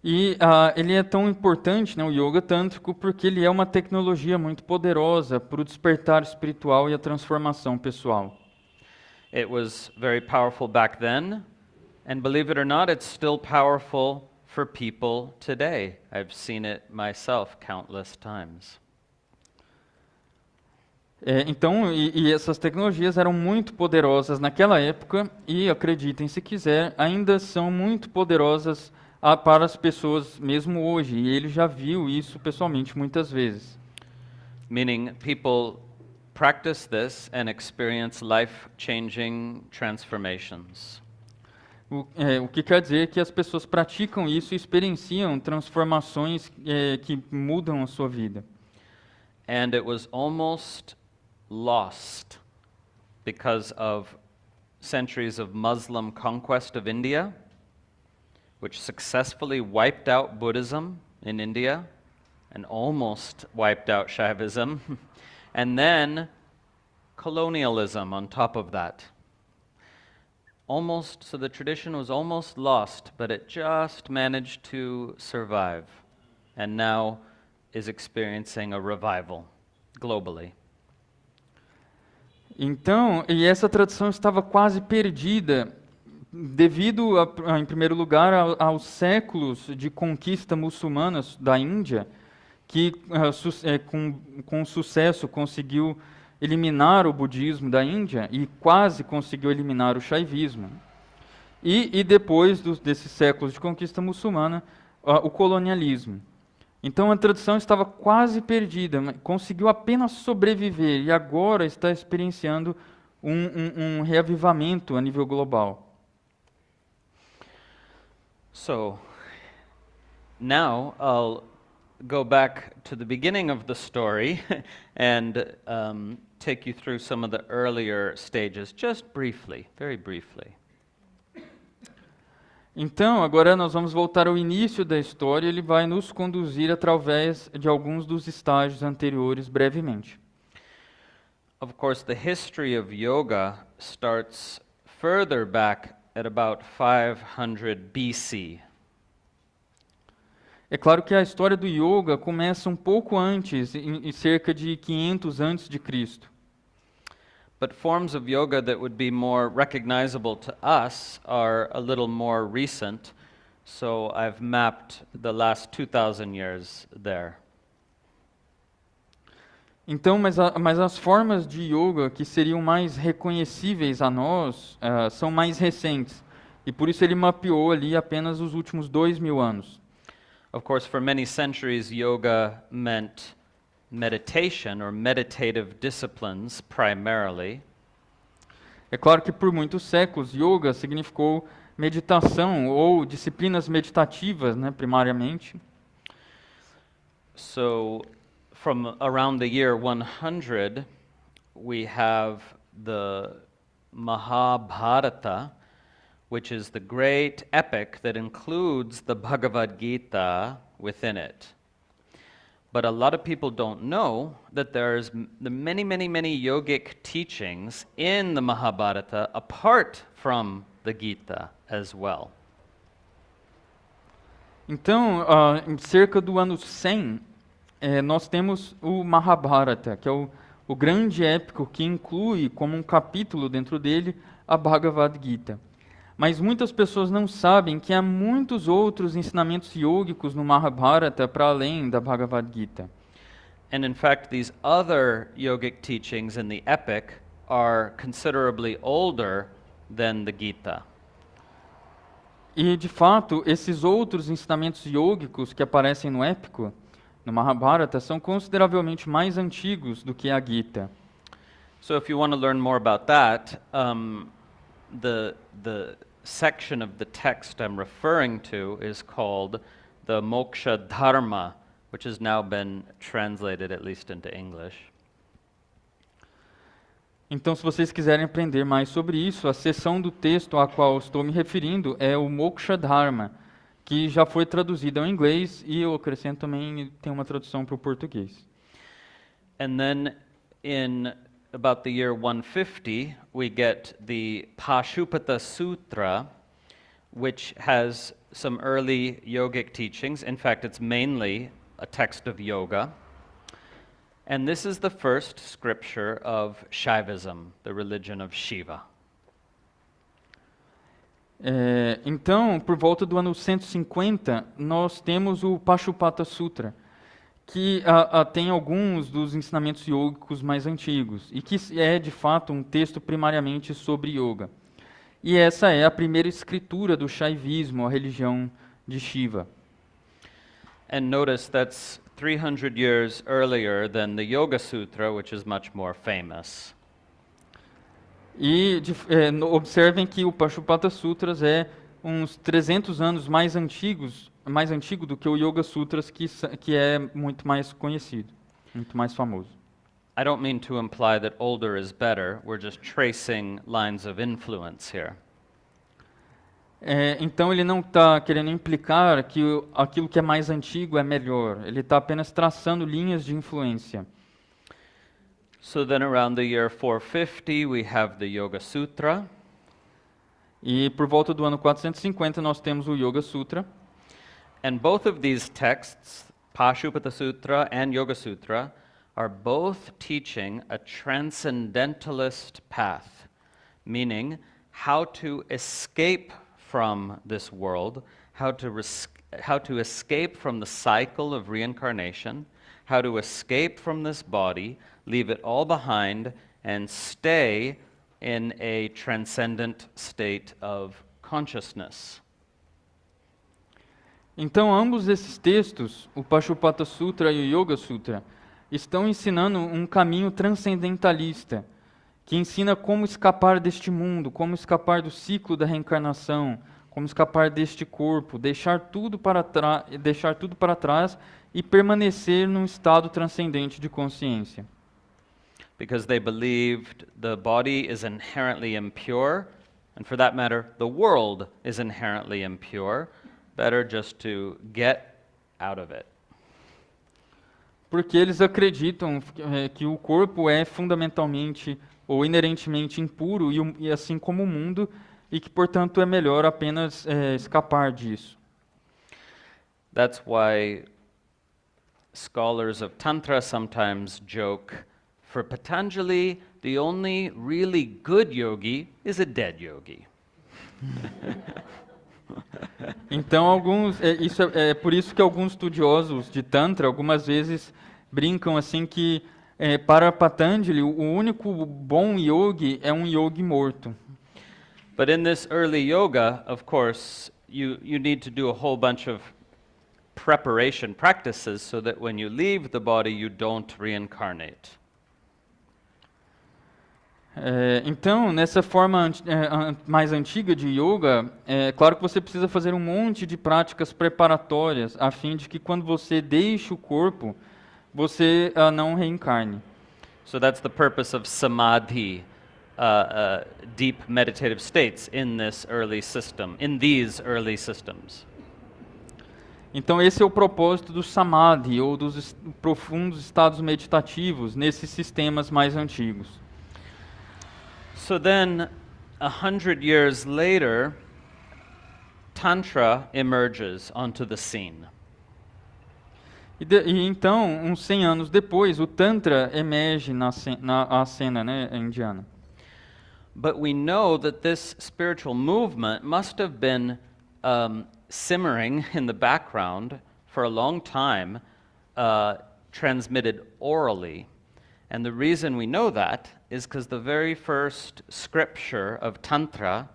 E ele é tão importante, né, o yoga tântrico, porque ele é uma tecnologia muito poderosa para o despertar espiritual e a transformação pessoal. It was very powerful back then, and believe it or not, it's still powerful for people today. I've seen it myself countless times. Então, essas tecnologias eram muito poderosas naquela época e, acreditem se quiser, ainda são muito poderosas para as pessoas mesmo hoje. E ele já viu isso pessoalmente muitas vezes. Meaning people practice this and experience life-changing transformations. O que quer dizer que as pessoas praticam isso e experienciam transformações que mudam a sua vida. And it was almost lost because of centuries of Muslim conquest of India, which successfully wiped out Buddhism in India and almost wiped out Shaivism, and then colonialism on top of that. So the tradition was almost lost, but it just managed to survive, and now is experiencing a revival globally. Então, e essa tradição estava quase perdida devido, em primeiro lugar, aos séculos de conquista muçulmana da Índia, que com sucesso conseguiu eliminar o budismo da Índia e quase conseguiu eliminar o shaivismo. E depois desses séculos de conquista muçulmana, o colonialismo. Então a tradição estava quase perdida, mas conseguiu apenas sobreviver e agora está experienciando um reavivamento a nível global. So, now I'll go back to the beginning of the story and take you through some of the earlier stages, just briefly, very briefly. Então, agora nós vamos voltar ao início da história, ele vai nos conduzir através de alguns dos estágios anteriores brevemente. Of course, the history of yoga starts further back at about 500 BC. É claro que a história do yoga começa um pouco antes, em cerca de 500 antes de Cristo. But forms of yoga that would be more recognizable to us are a little more recent, so I've mapped the last 2,000 years there. Então, mas as formas de yoga que seriam mais reconhecíveis a nós são mais recentes, e por isso ele mapeou ali apenas os últimos 2.000 anos. Of course, for many centuries, yoga meant meditation or meditative disciplines primarily. É claro que por muitos séculos, yoga significou meditação ou disciplinas meditativas, né, primariamente. So, from around the year 100, we have the Mahabharata, which is the great epic that includes the Bhagavad Gita within it. But a lot of people don't know that there's the many, many, many yogic teachings in the Mahabharata apart from the Gita as well. Então, em cerca do ano 100, nós temos o Mahabharata, que é o grande épico que inclui como um capítulo dentro dele a Bhagavad Gita. Mas muitas pessoas não sabem que há muitos outros ensinamentos yógicos no Mahabharata para além da Bhagavad Gita. And in fact, these other yogic teachings in the epic are considerably older than the Gita. E, de fato, esses outros ensinamentos yógicos que aparecem no épico, no Mahabharata, são consideravelmente mais antigos do que a Gita. So if you want to learn more about that, the section of the text I'm referring to is called the Moksha Dharma, which has now been translated at least into English. Então, se vocês quiserem aprender mais sobre isso, a seção do texto a qual estou me referindo é o Moksha Dharma, que já foi traduzido ao inglês e eu acrescento também tem uma tradução para o português. And then in about the year 150, we get the Pashupata Sutra, which has some early yogic teachings. In fact, it's mainly a text of yoga. And this is the first scripture of Shaivism, the religion of Shiva. Então, por volta do ano 150, nós temos o Pashupata Sutra, que tem alguns dos ensinamentos yogicos mais antigos, e que é, de fato, um texto primariamente sobre yoga. E essa é a primeira escritura do Shaivismo, a religião de Shiva. And notice that's 300 years earlier than the Yoga Sutra, which is much more famous. E observem que o Pashupata Sutras é uns 300 anos mais antigo do que o Yoga Sutras, que é muito mais conhecido, muito mais famoso. I don't mean to imply that older is better. We're just tracing lines of influence here. Então ele não está querendo implicar que aquilo que é mais antigo é melhor. Ele está apenas traçando linhas de influência. So then around the year 450 we have the Yoga Sutra. E por volta do ano 450 nós temos o Yoga Sutra. And both of these texts, Pashupata Sutra and Yoga Sutra, are both teaching a transcendentalist path, meaning how to escape from this world, how to escape from the cycle of reincarnation, how to escape from this body, leave it all behind, and stay in a transcendent state of consciousness. Então, ambos esses textos, o Pashupata Sutra e o Yoga Sutra, estão ensinando um caminho transcendentalista, que ensina como escapar deste mundo, como escapar do ciclo da reencarnação, como escapar deste corpo, deixar tudo para trás e permanecer num estado transcendente de consciência. Because they believed the body is inherently impure, and for that matter, the world is inherently impure. Better just to get out of it. Porque eles acreditam que o corpo é fundamentalmente ou inerentemente impuro, e assim como o mundo, e que, portanto, é melhor apenas escapar disso. That's why scholars of Tantra sometimes joke, for Patanjali, the only really good yogi is a dead yogi. Então, é por isso que alguns estudiosos de Tantra, algumas vezes, brincam assim que, para Patanjali, o único bom yogi é um yogi morto. But in this early yoga, of course, you need to do a whole bunch of preparation practices so that when you leave the body, you don't reincarnate. Então, nessa forma mais antiga de yoga, é claro que você precisa fazer um monte de práticas preparatórias, a fim de que quando você deixe o corpo, você não reencarne. So that's the purpose of samadhi, deep meditative states in this early system, in these early systems. Então esse é o propósito do samadhi, ou dos profundos estados meditativos, nesses sistemas mais antigos. So then, 100 years later, Tantra emerges onto the scene. E então, uns 100 anos depois, o Tantra emerge na cena, né, indiana. But we know that this spiritual movement must have been simmering in the background for a long time, transmitted orally. And the reason we know that is because the very first scripture of Tantra,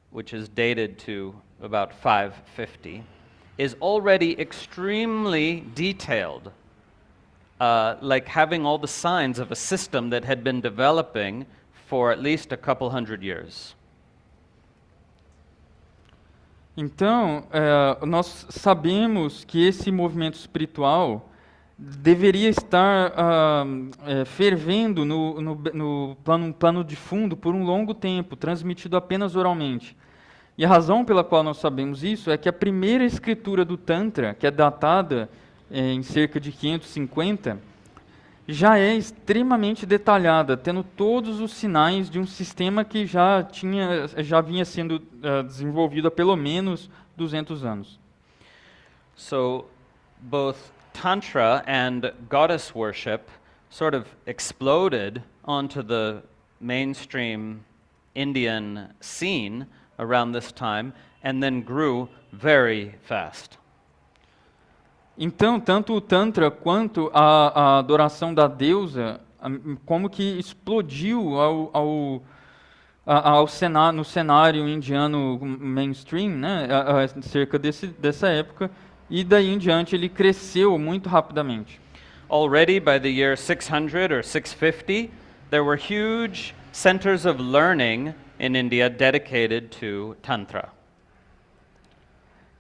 which is dated to about 550, is already extremely detailed, like having all the signs of a system that had been developing for at least a couple hundred years. Então, nós sabemos que esse movimento espiritual deveria estar fervendo no plano de fundo por um longo tempo, transmitido apenas oralmente. E a razão pela qual nós sabemos isso é que a primeira escritura do Tantra, que é datada em cerca de 550, já é extremamente detalhada, tendo todos os sinais de um sistema que já vinha sendo desenvolvido há pelo menos 200 anos. So, both Tantra and goddess worship sort of exploded onto the mainstream Indian scene around this time and then grew very fast. Então, tanto o Tantra quanto a adoração da deusa, como que explodiu no cenário indiano mainstream, né, cerca dessa época, e daí em diante ele cresceu muito rapidamente. Already by the year 600 or 650, there were huge centers of learning in India dedicated to Tantra.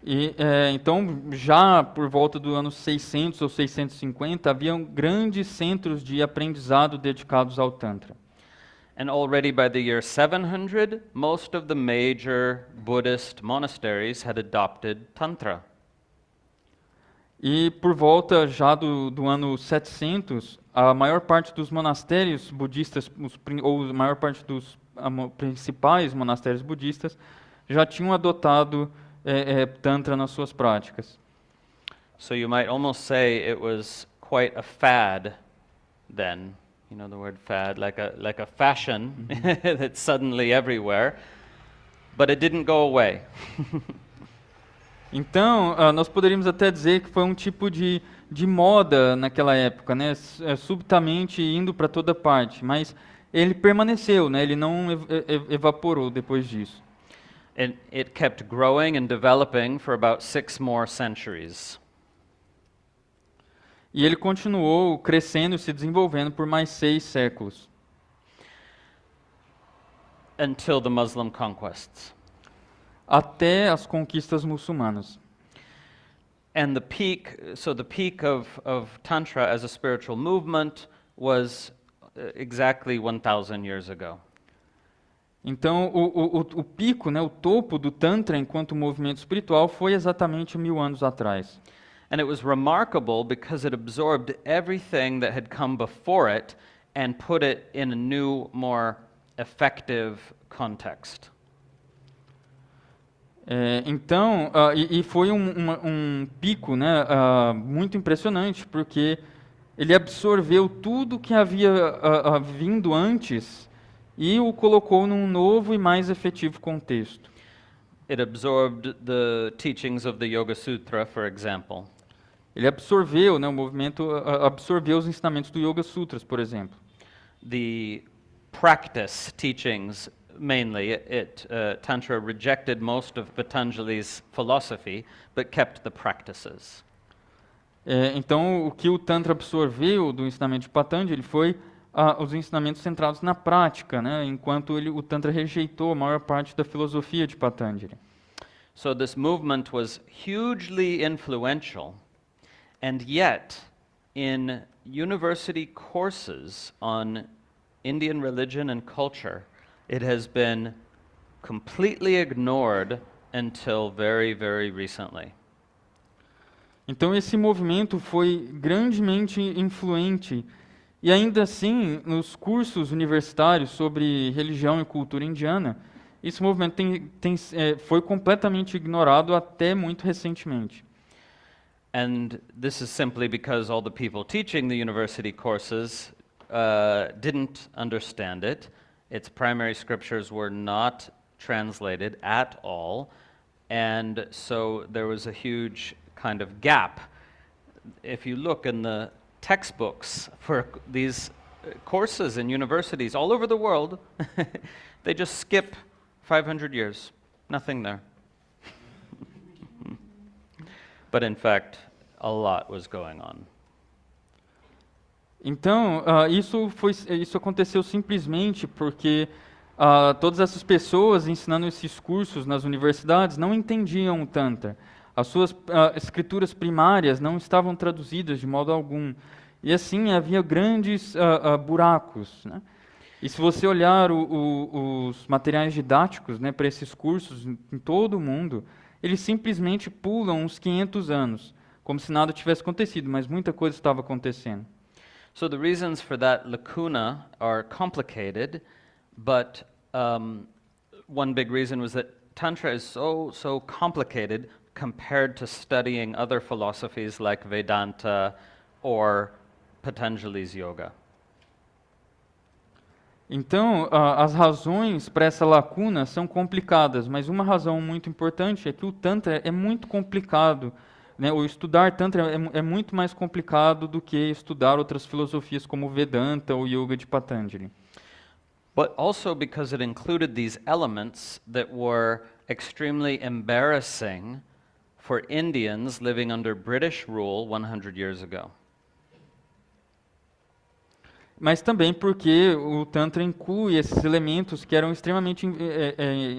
E então, já por volta do ano 600 ou 650, haviam grandes centros de aprendizado dedicados ao Tantra. And already by the year 700, most of the major Buddhist monasteries had adopted Tantra. E por volta já do ano 700, a maior parte dos monastérios budistas, ou a maior parte dos principais monastérios budistas, já tinham adotado Tantra nas suas práticas. So you might almost say it was quite a fad then. You know the word fad, like a fashion that's suddenly everywhere, but it didn't go away. Então, nós poderíamos até dizer que foi um tipo de moda naquela época, né? Subitamente indo para toda parte, mas ele permaneceu, né? Ele não evaporou depois disso. It kept growing and developing for about 6 more centuries. E ele continuou crescendo e se desenvolvendo por mais 6 séculos. Until the Muslim conquests. Até as conquistas muçulmanas. And the peak of Tantra as a spiritual movement was exactly 1,000 years ago. Então, o pico, né, o topo do Tantra enquanto movimento espiritual foi exatamente 1000 anos atrás. And it was remarkable because it absorbed everything that had come before it and put it in a new, more effective context. Então, foi um pico, né, muito impressionante, porque ele absorveu tudo que havia vindo antes e o colocou num novo e mais efetivo contexto. It absorbed the teachings of the Yoga Sutra, for example. Ele absorveu, né, o movimento absorveu os ensinamentos do Yoga Sutras, por exemplo. The practice teachings, mainly, Tantra rejected most of Patanjali's philosophy, but kept the practices. Então, o que o Tantra absorveu do ensinamento de Patanjali foi os ensinamentos centrados na prática, né, enquanto o Tantra rejeitou a maior parte da filosofia de Patanjali. So this movement was hugely influential. And yet, in university courses on Indian religion and culture, it has been completely ignored until very, very recently. Então esse movimento foi grandemente influente e ainda assim, nos cursos universitários sobre religião e cultura indiana, esse movimento foi completamente ignorado até muito recentemente. And this is simply because all the people teaching the university courses didn't understand it. Its primary scriptures were not translated at all, and so there was a huge kind of gap. If you look in the textbooks for these courses in universities all over the world, they just skip 500 years, nothing there. But in fact, a lot was going on. Então, isso aconteceu simplesmente porque todas essas pessoas ensinando esses cursos nas universidades não entendiam o Tantra. As suas escrituras primárias não estavam traduzidas de modo algum. E assim, havia grandes buracos, né? E se você olhar os materiais didáticos, né, para esses cursos em todo o mundo, eles simplesmente pulam uns 500 anos, como se nada tivesse acontecido, mas muita coisa estava acontecendo. So the reasons for that lacuna are complicated, but one big reason was that Tantra is so complicated compared to studying other philosophies like Vedanta or Patanjali's yoga. Então, as razões para essa lacuna são complicadas, mas uma razão muito importante é que o Tantra é muito complicado, né? O estudar Tantra é muito mais complicado do que estudar outras filosofias como o Vedanta ou Yoga de Patanjali. But also because it included these elements that were extremely embarrassing for Indians living under British rule 100 years ago. Mas também porque o Tantra inclui esses elementos que eram extremamente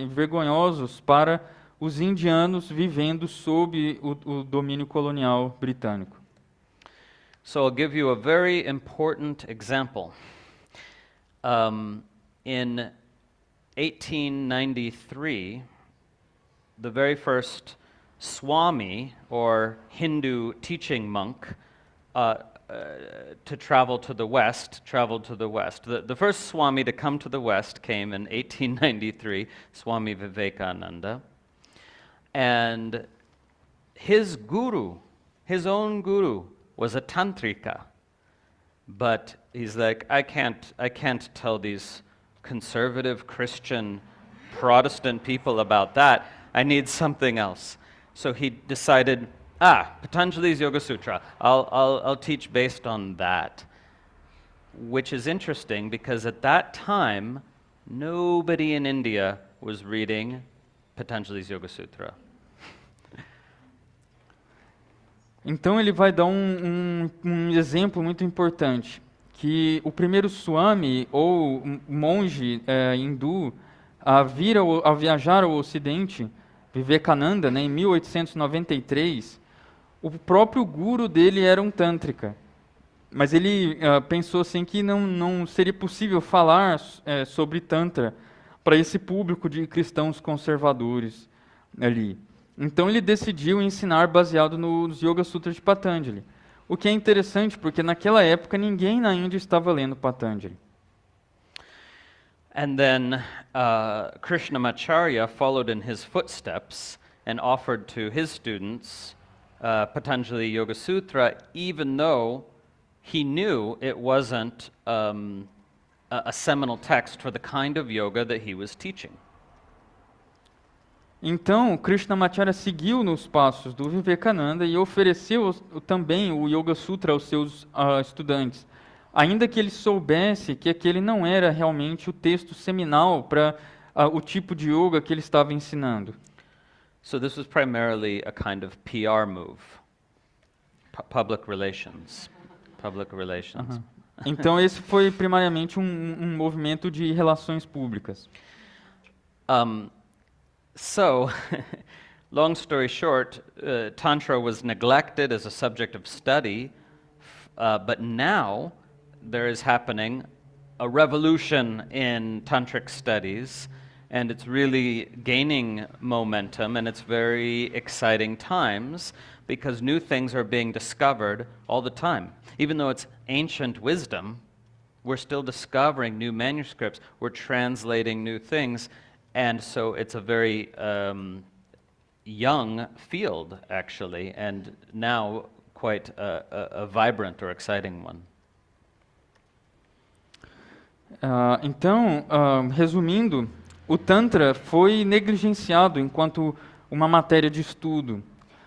vergonhosos para os indianos vivendo sob o domínio colonial britânico. So I'll give you a very important example. In 1893, the very first Swami, or Hindu teaching monk, to travel to the West, traveled to the West. The first Swami to come to the West came in 1893, Swami Vivekananda. And his guru, his own guru, was a tantrika. But he's like, I can't tell these conservative Christian Protestant people about that. I need something else. So he decided, Patanjali's Yoga Sutra. I'll teach based on that. Which is interesting because at that time, nobody in India was reading Patanjali's Yoga Sutra. Então ele vai dar um exemplo muito importante, que o primeiro Swami, ou monge hindu, a viajar ao Ocidente, Vivekananda, né, em 1893, o próprio guru dele era um tântrica. Mas ele pensou assim que não seria possível falar sobre Tantra para esse público de cristãos conservadores ali. Então ele decidiu ensinar baseado nos Yoga Sutras de Patanjali. O que é interessante, porque naquela época ninguém na Índia estava lendo Patanjali. And then Krishnamacharya followed in his footsteps and offered to his students Patanjali Yoga Sutra, even though he knew it wasn't a seminal text for the kind of yoga that he was teaching. Então, Krishnamacharya seguiu nos passos do Vivekananda e ofereceu também o Yoga Sutra aos seus estudantes, ainda que ele soubesse que aquele não era realmente o texto seminal para o tipo de yoga que ele estava ensinando. So this was primarily a kind of PR move, public relations. Então esse foi primariamente um movimento de relações públicas. So, long story short, Tantra was neglected as a subject of study, but now there is happening a revolution in Tantric studies, and it's really gaining momentum, and it's very exciting times because new things are being discovered all the time. Even though it's ancient wisdom, we're still discovering new manuscripts, we're translating new things. And so it's a very young field, actually, and now quite a vibrant or exciting one. Então, resumindo, o Tantra foi negligenciado enquanto uma matéria de estudo,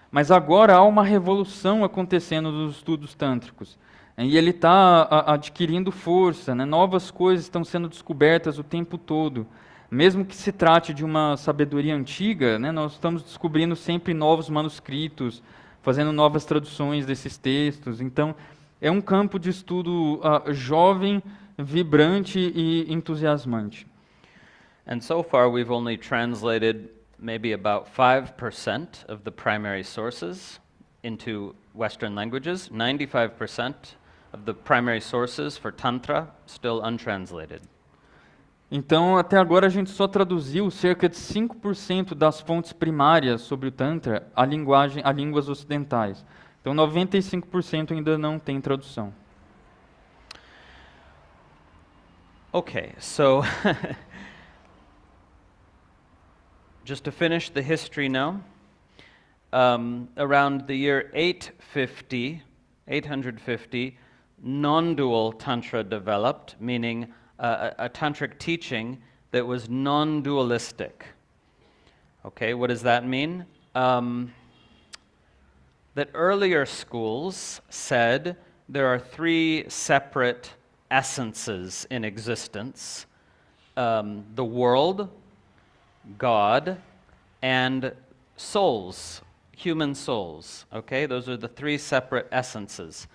mas agora há uma revolução acontecendo nos estudos tântricos. E ele está adquirindo força, né? Novas coisas estão sendo descobertas o tempo todo. Mesmo que se trate de uma sabedoria antiga, né, nós estamos descobrindo sempre novos manuscritos, fazendo novas traduções desses textos. Então, é um campo de estudo jovem, vibrante e entusiasmante. And so far we've only translated maybe about 5% of the primary sources into Western languages. 95% of the primary sources for Tantra still untranslated. Então, até agora a gente só traduziu cerca de 5% das fontes primárias sobre o Tantra a línguas ocidentais. Então, 95% ainda não tem tradução. Okay, so just to finish the history now, around the year 850, non-dual Tantra developed, meaning a tantric teaching that was non-dualistic. Okay, what does that mean? That earlier schools said there are three separate essences in existence: the world, God, and souls, human souls. Okay, those are the three separate essences,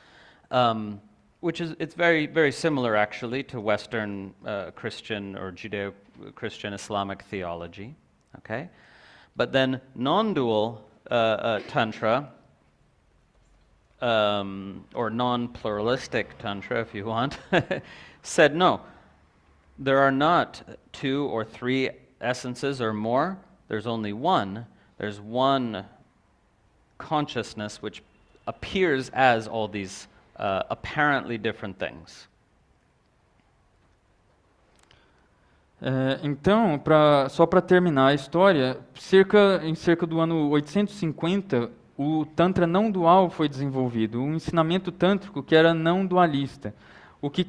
which is it's very very similar actually to Western Christian or Judeo-Christian Islamic theology. Okay, but then non-dual tantra. Or non-pluralistic tantra, if you want, said no, there are not two or three essences or more. There's only one. There's one consciousness which appears as all these apparently different things. Então, só para terminar a história, em cerca do ano 850, o Tantra não dual foi desenvolvido, um ensinamento tântrico que era não dualista. O que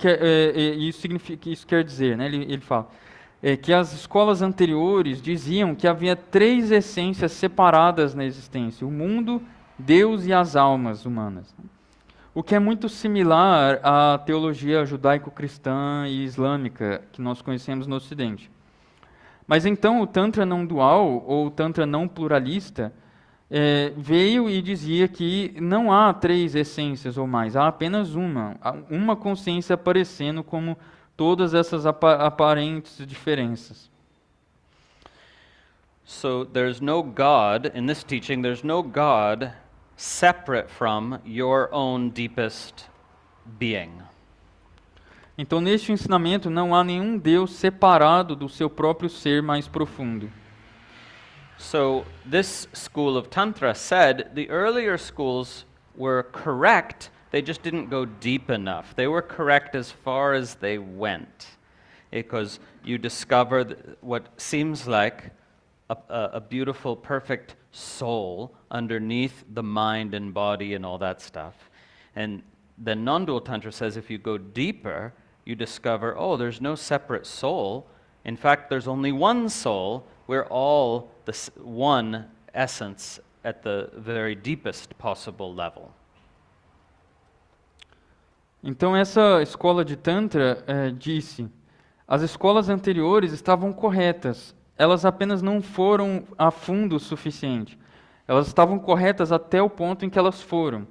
isso quer dizer, né? Ele fala que as escolas anteriores diziam que havia três essências separadas na existência: o mundo, Deus e as almas humanas. O que é muito similar à teologia judaico-cristã e islâmica que nós conhecemos no Ocidente. Mas então o Tantra não dual, ou Tantra não pluralista, veio e dizia que não há três essências ou mais, há apenas uma consciência aparecendo como todas essas aparentes diferenças. So there's no God, in this teaching, there's no God separate from your own deepest being. Então, neste ensinamento, não há nenhum Deus separado do seu próprio ser mais profundo. So this school of Tantra said the earlier schools were correct, they just didn't go deep enough. They were correct as far as they went, because you discover what seems like a beautiful, perfect soul underneath the mind and body and all that stuff. And then non-dual Tantra says if you go deeper, you discover, oh, there's no separate soul. In fact, there's only one soul. We're all the one essence at the very deepest possible level. Então essa escola de Tantra disse: as escolas anteriores estavam corretas, elas apenas não foram a fundo o suficiente. Elas estavam corretas até o ponto em que elas foram.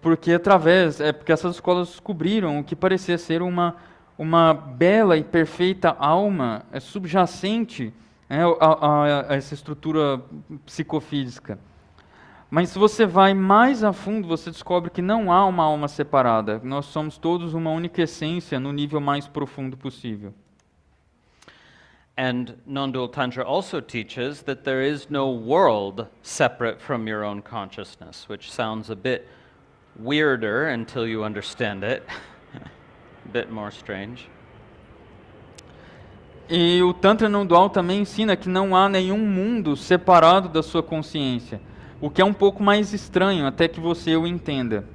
Porque essas escolas descobriram o que parecia ser uma bela e perfeita alma subjacente a essa estrutura psicofísica. Mas se você vai mais a fundo, você descobre que não há uma alma separada. Nós somos todos uma única essência no nível mais profundo possível. And non-dual Tantra also teaches that there is no world separate from your own consciousness, which sounds a bit weirder until you understand it. A bit more strange. E o Tantra não dual também ensina que não há nenhum mundo separado da sua consciência, o que é um pouco mais estranho até que você o entenda.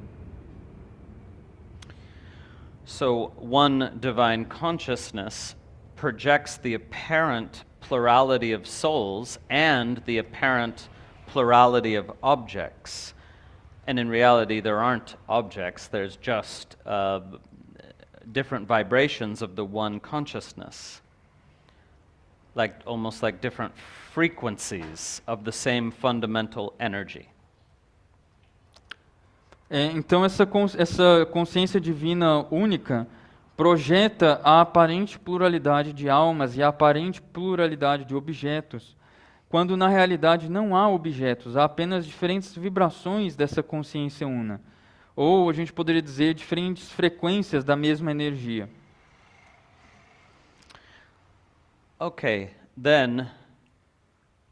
So one divine consciousness projects the apparent plurality of souls and the apparent plurality of objects. And in reality, there aren't objects, there's just different vibrations of the one consciousness. Almost like different frequencies of the same fundamental energy. Então essa consciência divina única projeta a aparente pluralidade de almas e a aparente pluralidade de objetos, quando na realidade não há objetos, há apenas diferentes vibrações dessa consciência una, ou a gente poderia dizer diferentes frequências da mesma energia. Okay, then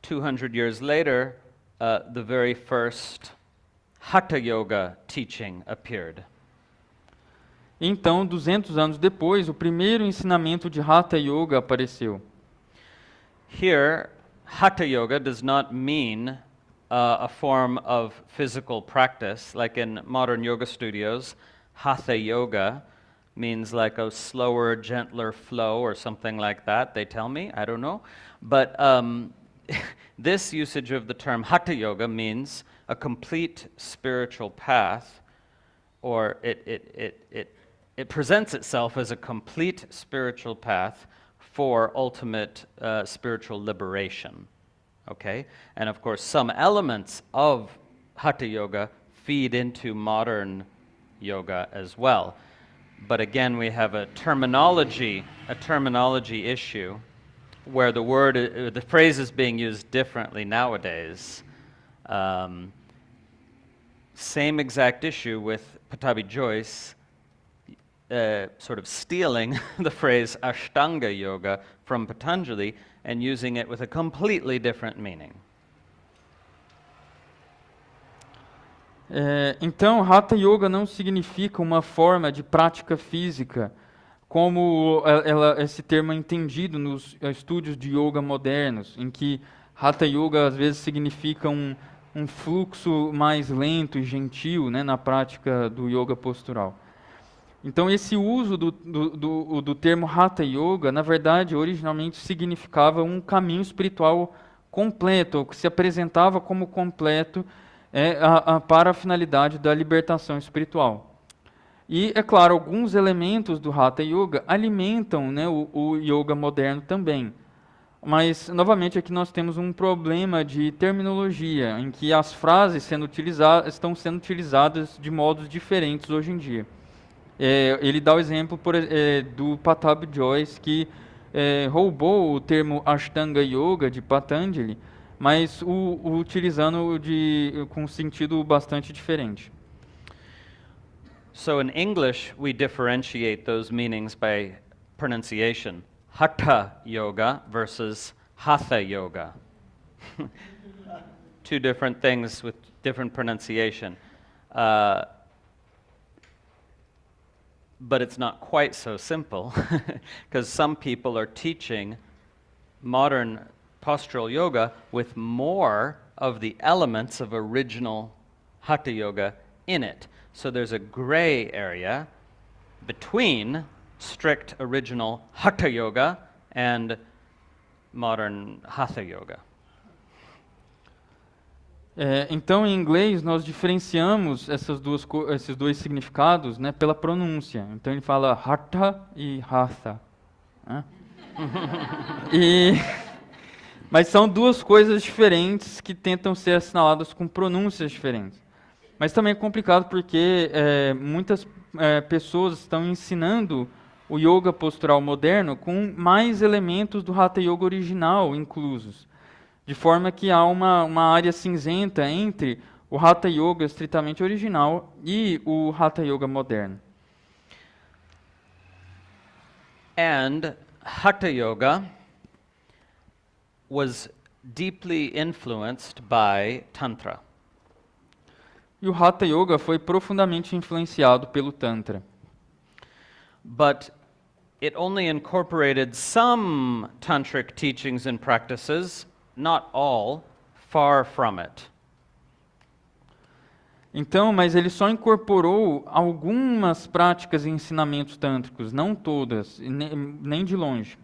200 years later, the very first Hatha Yoga teaching appeared. Então, 200 anos depois, o primeiro ensinamento de Hatha Yoga apareceu. Here, Hatha Yoga does not mean a form of physical practice, like in modern yoga studios. Hatha Yoga means like a slower, gentler flow or something like that, they tell me, I don't know. But this usage of the term Hatha Yoga means a complete spiritual path, or it presents itself as a complete spiritual path for ultimate spiritual liberation. Okay? And of course, some elements of Hatha Yoga feed into modern yoga as well. But again, we have a terminology issue where the phrase is being used differently nowadays. Same exact issue with Pattabhi Jois sort of stealing the phrase Ashtanga Yoga from Patanjali and using it with a completely different meaning. Então, Hatha Yoga não significa uma forma de prática física, como esse termo é entendido nos estúdios de yoga modernos, em que Hatha Yoga às vezes significa um fluxo mais lento e gentil, né, na prática do yoga postural. Então, esse uso do termo Hatha Yoga, na verdade, originalmente significava um caminho espiritual completo, ou que se apresentava como completo para a finalidade da libertação espiritual. E, é claro, alguns elementos do Hatha Yoga alimentam, né, o yoga moderno também. Mas, novamente, aqui nós temos um problema de terminologia, em que as frases estão sendo utilizadas de modos diferentes hoje em dia. Ele dá o exemplo do Pattabhi Jois, que roubou o termo Ashtanga Yoga de Patanjali, mas utilizando com um sentido bastante diferente. So in English, we differentiate those meanings by pronunciation. Hatha Yoga versus Hatha Yoga. Two different things with different pronunciation. But it's not quite so simple, because some people are teaching modern postural yoga with more of the elements of original Hatha Yoga in it. So there's a gray area between strict original Hatha Yoga and modern Hatha Yoga. Então, em inglês, nós diferenciamos esses dois significados, né, pela pronúncia. Então, ele fala Hatha e Hatha. Né? Mas são duas coisas diferentes que tentam ser assinaladas com pronúncias diferentes. Mas também é complicado porque muitas pessoas estão ensinando o yoga postural moderno com mais elementos do Hatha Yoga original inclusos. De forma que há uma área cinzenta entre o Hatha Yoga estritamente original e o Hatha Yoga moderno. And Hatha Yoga was deeply influenced by Tantra. E o Hatha Yoga foi profundamente influenciado pelo Tantra. But it only incorporated some tantric teachings and practices, not all, far from it. Então, mas ele só incorporou algumas práticas e ensinamentos tântricos, não todas, nem de longe.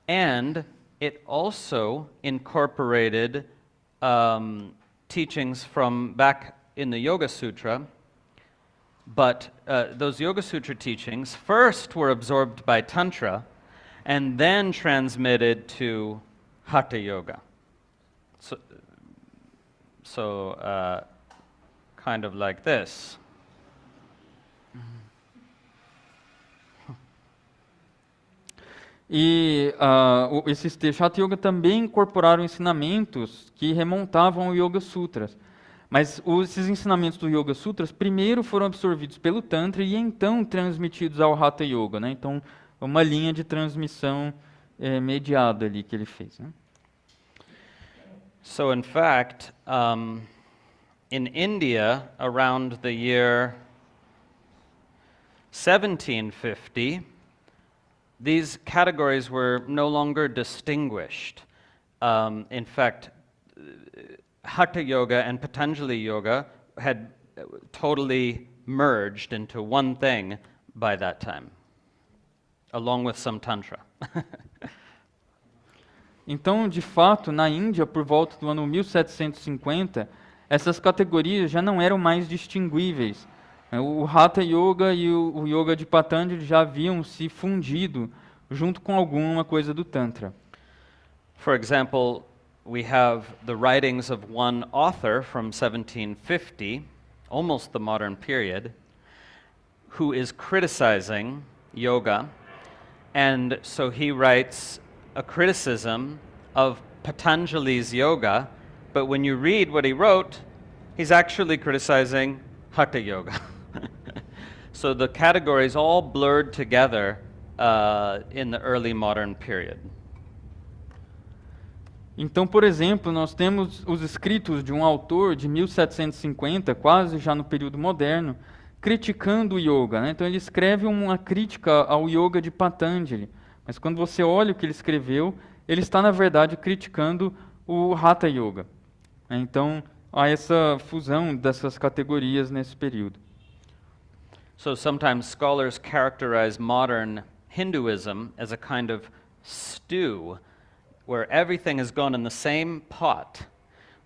And it also incorporated teachings from back in the Yoga Sutra, but those Yoga Sutra teachings first were absorbed by Tantra and then transmitted to Hatha Yoga. So kind of like this. E esses textos Hatha Yoga também incorporaram ensinamentos que remontavam ao Yoga Sutras. Mas esses ensinamentos do Yoga Sutras primeiro foram absorvidos pelo Tantra e então transmitidos ao Hatha Yoga, né? Então, uma linha de transmissão mediada ali que ele fez, né? So in fact, in India, around the year 1750, these categories were no longer distinguished. In fact, Hatha Yoga and Patanjali Yoga had totally merged into one thing by that time, along with some Tantra. Então, de fato, na Índia, por volta do ano 1750, essas categorias já não eram mais distinguíveis. O Hatha Yoga e o Yoga de Patanjali já haviam se fundido junto com alguma coisa do Tantra. For example, we have the writings of one author from 1750, almost the modern period, who is criticizing yoga, and so he writes a criticism of Patanjali's yoga, but when you read what he wrote, he's actually criticizing Hatha Yoga. So the categories all blurred together in the early modern period. Então, por exemplo, nós temos os escritos de um autor de 1750, quase já no período moderno, criticando o yoga, né? Então ele escreve uma crítica ao yoga de Patanjali, mas quando você olha o que ele escreveu, ele está, na verdade, criticando o Hatha Yoga. Então, há essa fusão dessas categorias nesse período. So sometimes scholars characterize modern Hinduism as a kind of stew, where everything has gone in the same pot,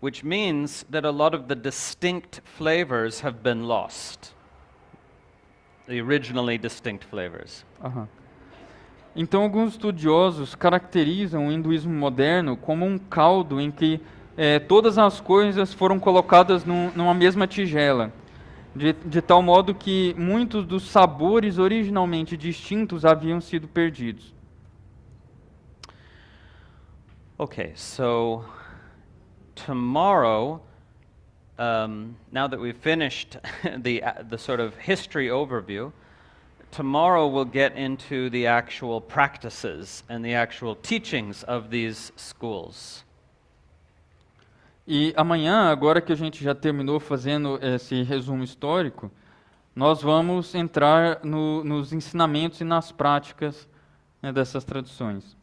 which means that a lot of the distinct flavors have been lost, the originally distinct flavors. Então, alguns estudiosos caracterizam o hinduísmo moderno como um caldo em que todas as coisas foram colocadas numa mesma tigela, de tal modo que muitos dos sabores originalmente distintos haviam sido perdidos. Okay, so tomorrow, now that we've finished the sort of history overview, tomorrow we'll get into the actual practices and the actual teachings of these schools. E amanhã, agora que a gente já terminou fazendo esse resumo histórico, nós vamos entrar nos ensinamentos e nas práticas, né, dessas tradições.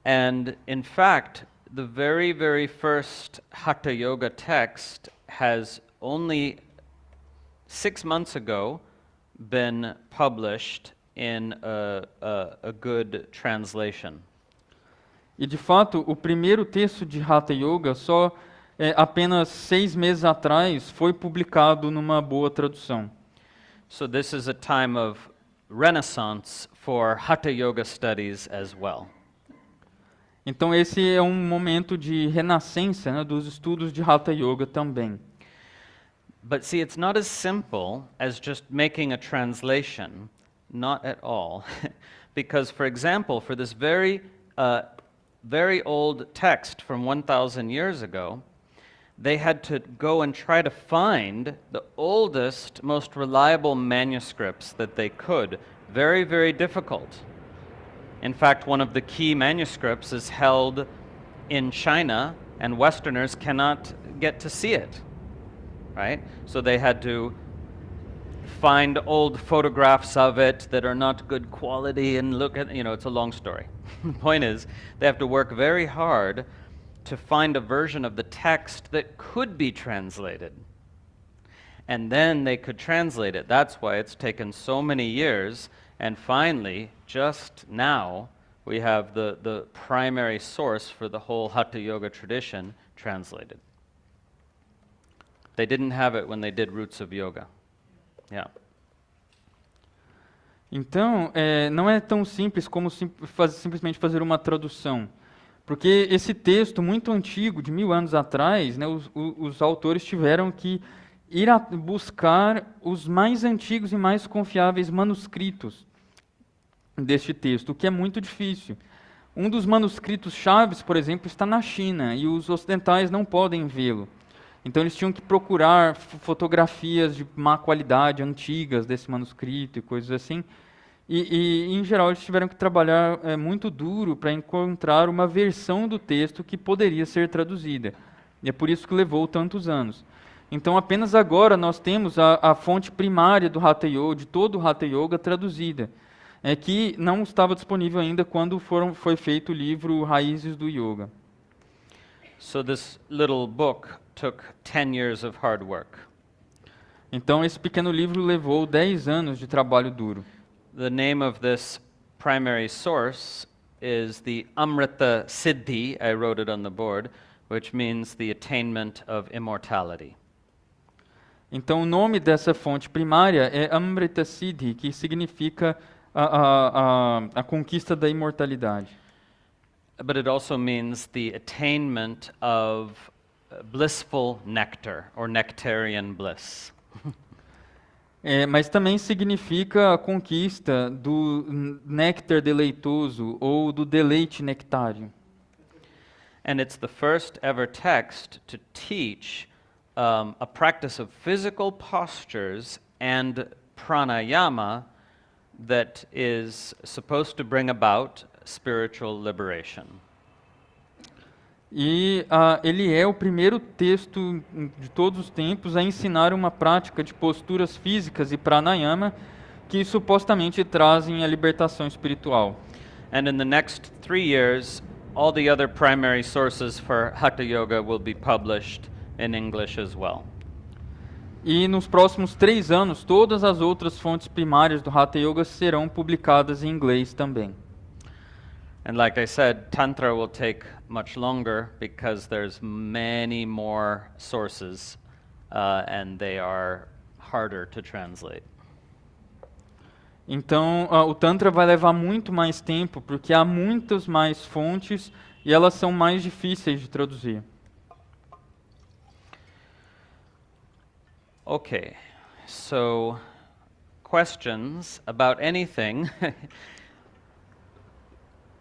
And in fact, the very, very first Hatha Yoga text has only 6 months ago been published in a good translation. E de fato, o primeiro texto de Hatha Yoga só apenas 6 meses atrás foi publicado numa boa tradução. So this is a time of renaissance for Hatha Yoga studies as well. Então esse é um momento de renascença, né, dos estudos de Hatha Yoga também. But see, it's not as simple as just making a translation, not at all. Because, for example, for this very old text from 1,000 years ago, they had to go and try to find the oldest, most reliable manuscripts that they could. Very, very difficult. In fact, one of the key manuscripts is held in China, and Westerners cannot get to see it, right? So they had to find old photographs of it that are not good quality and look at, it's a long story. The point is, they have to work very hard to find a version of the text that could be translated. And then they could translate it. That's why it's taken so many years. And finally, just now, we have the primary source for the whole Hatha Yoga tradition translated. They didn't have it when they did Roots of Yoga. Yeah. Então, não é tão simples como simplesmente fazer uma tradução. Porque esse texto muito antigo, de 1000 anos atrás, né, os autores tiveram que ir buscar os mais antigos e mais confiáveis manuscritos deste texto, o que é muito difícil. Um dos manuscritos chaves, por exemplo, está na China, e os ocidentais não podem vê-lo. Então eles tinham que procurar fotografias de má qualidade, antigas, desse manuscrito e coisas assim. E em geral, eles tiveram que trabalhar muito duro para encontrar uma versão do texto que poderia ser traduzida. E é por isso que levou tantos anos. Então, apenas agora nós temos a fonte primária do Hatha Yoga, de todo o Hatha Yoga traduzida, que não estava disponível ainda quando foi feito o livro Raízes do Yoga. So this little book took 10 years of hard work. Então, esse pequeno livro levou 10 anos de trabalho duro. The name of this primary source is the Amrita Siddhi, I wrote it on the board, which means the attainment of immortality. Então, o nome dessa fonte primária é Amrita Siddhi, que significa a conquista da imortalidade. But it also means the attainment of blissful nectar, or nectarian bliss. Mas também significa a conquista do néctar deleitoso ou do deleite nectário. And it's the first ever text to teach a practice of physical postures and pranayama that is supposed to bring about spiritual liberation. E ele é o primeiro texto de todos os tempos a ensinar uma prática de posturas físicas e pranayama que supostamente trazem a libertação espiritual. And in the next 3 years, all the other primary sources for Hatha Yoga will be published in English as well. E nos próximos 3 anos, todas as outras fontes primárias do Hatha Yoga serão publicadas em inglês também. And like I said, Tantra will take much longer because there's many more sources and they are harder to translate. Então, o Tantra vai levar muito mais tempo porque há muitas mais fontes e elas são mais difíceis de traduzir. Okay, so questions about anything.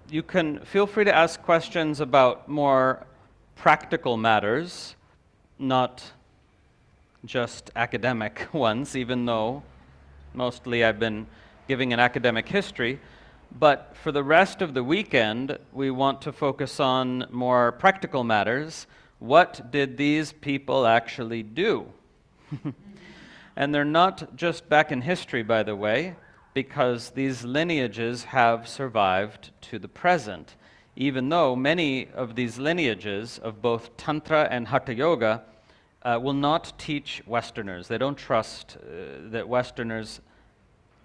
You can feel free to ask questions about more practical matters, not just academic ones, even though mostly I've been giving an academic history. But for the rest of the weekend, we want to focus on more practical matters. What did these people actually do? And they're not just back in history, by the way, because these lineages have survived to the present, even though many of these lineages of both Tantra and Hatha Yoga will not teach Westerners. They don't trust that Westerners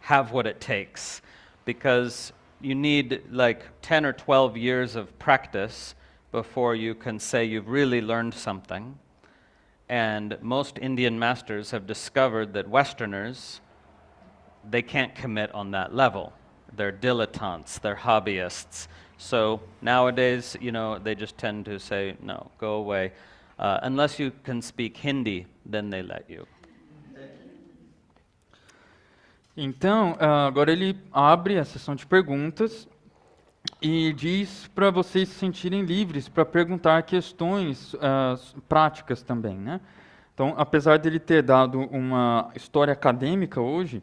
have what it takes, because you need like 10 or 12 years of practice before you can say you've really learned something. And most Indian masters have discovered that Westerners, they can't commit on that level. They're dilettantes, they're hobbyists. So nowadays, they just tend to say, no, go away. Unless you can speak Hindi, then they let you. Então, agora ele abre a sessão de perguntas e diz para vocês se sentirem livres para perguntar questões práticas também, né? Então, apesar dele ter dado uma história acadêmica hoje,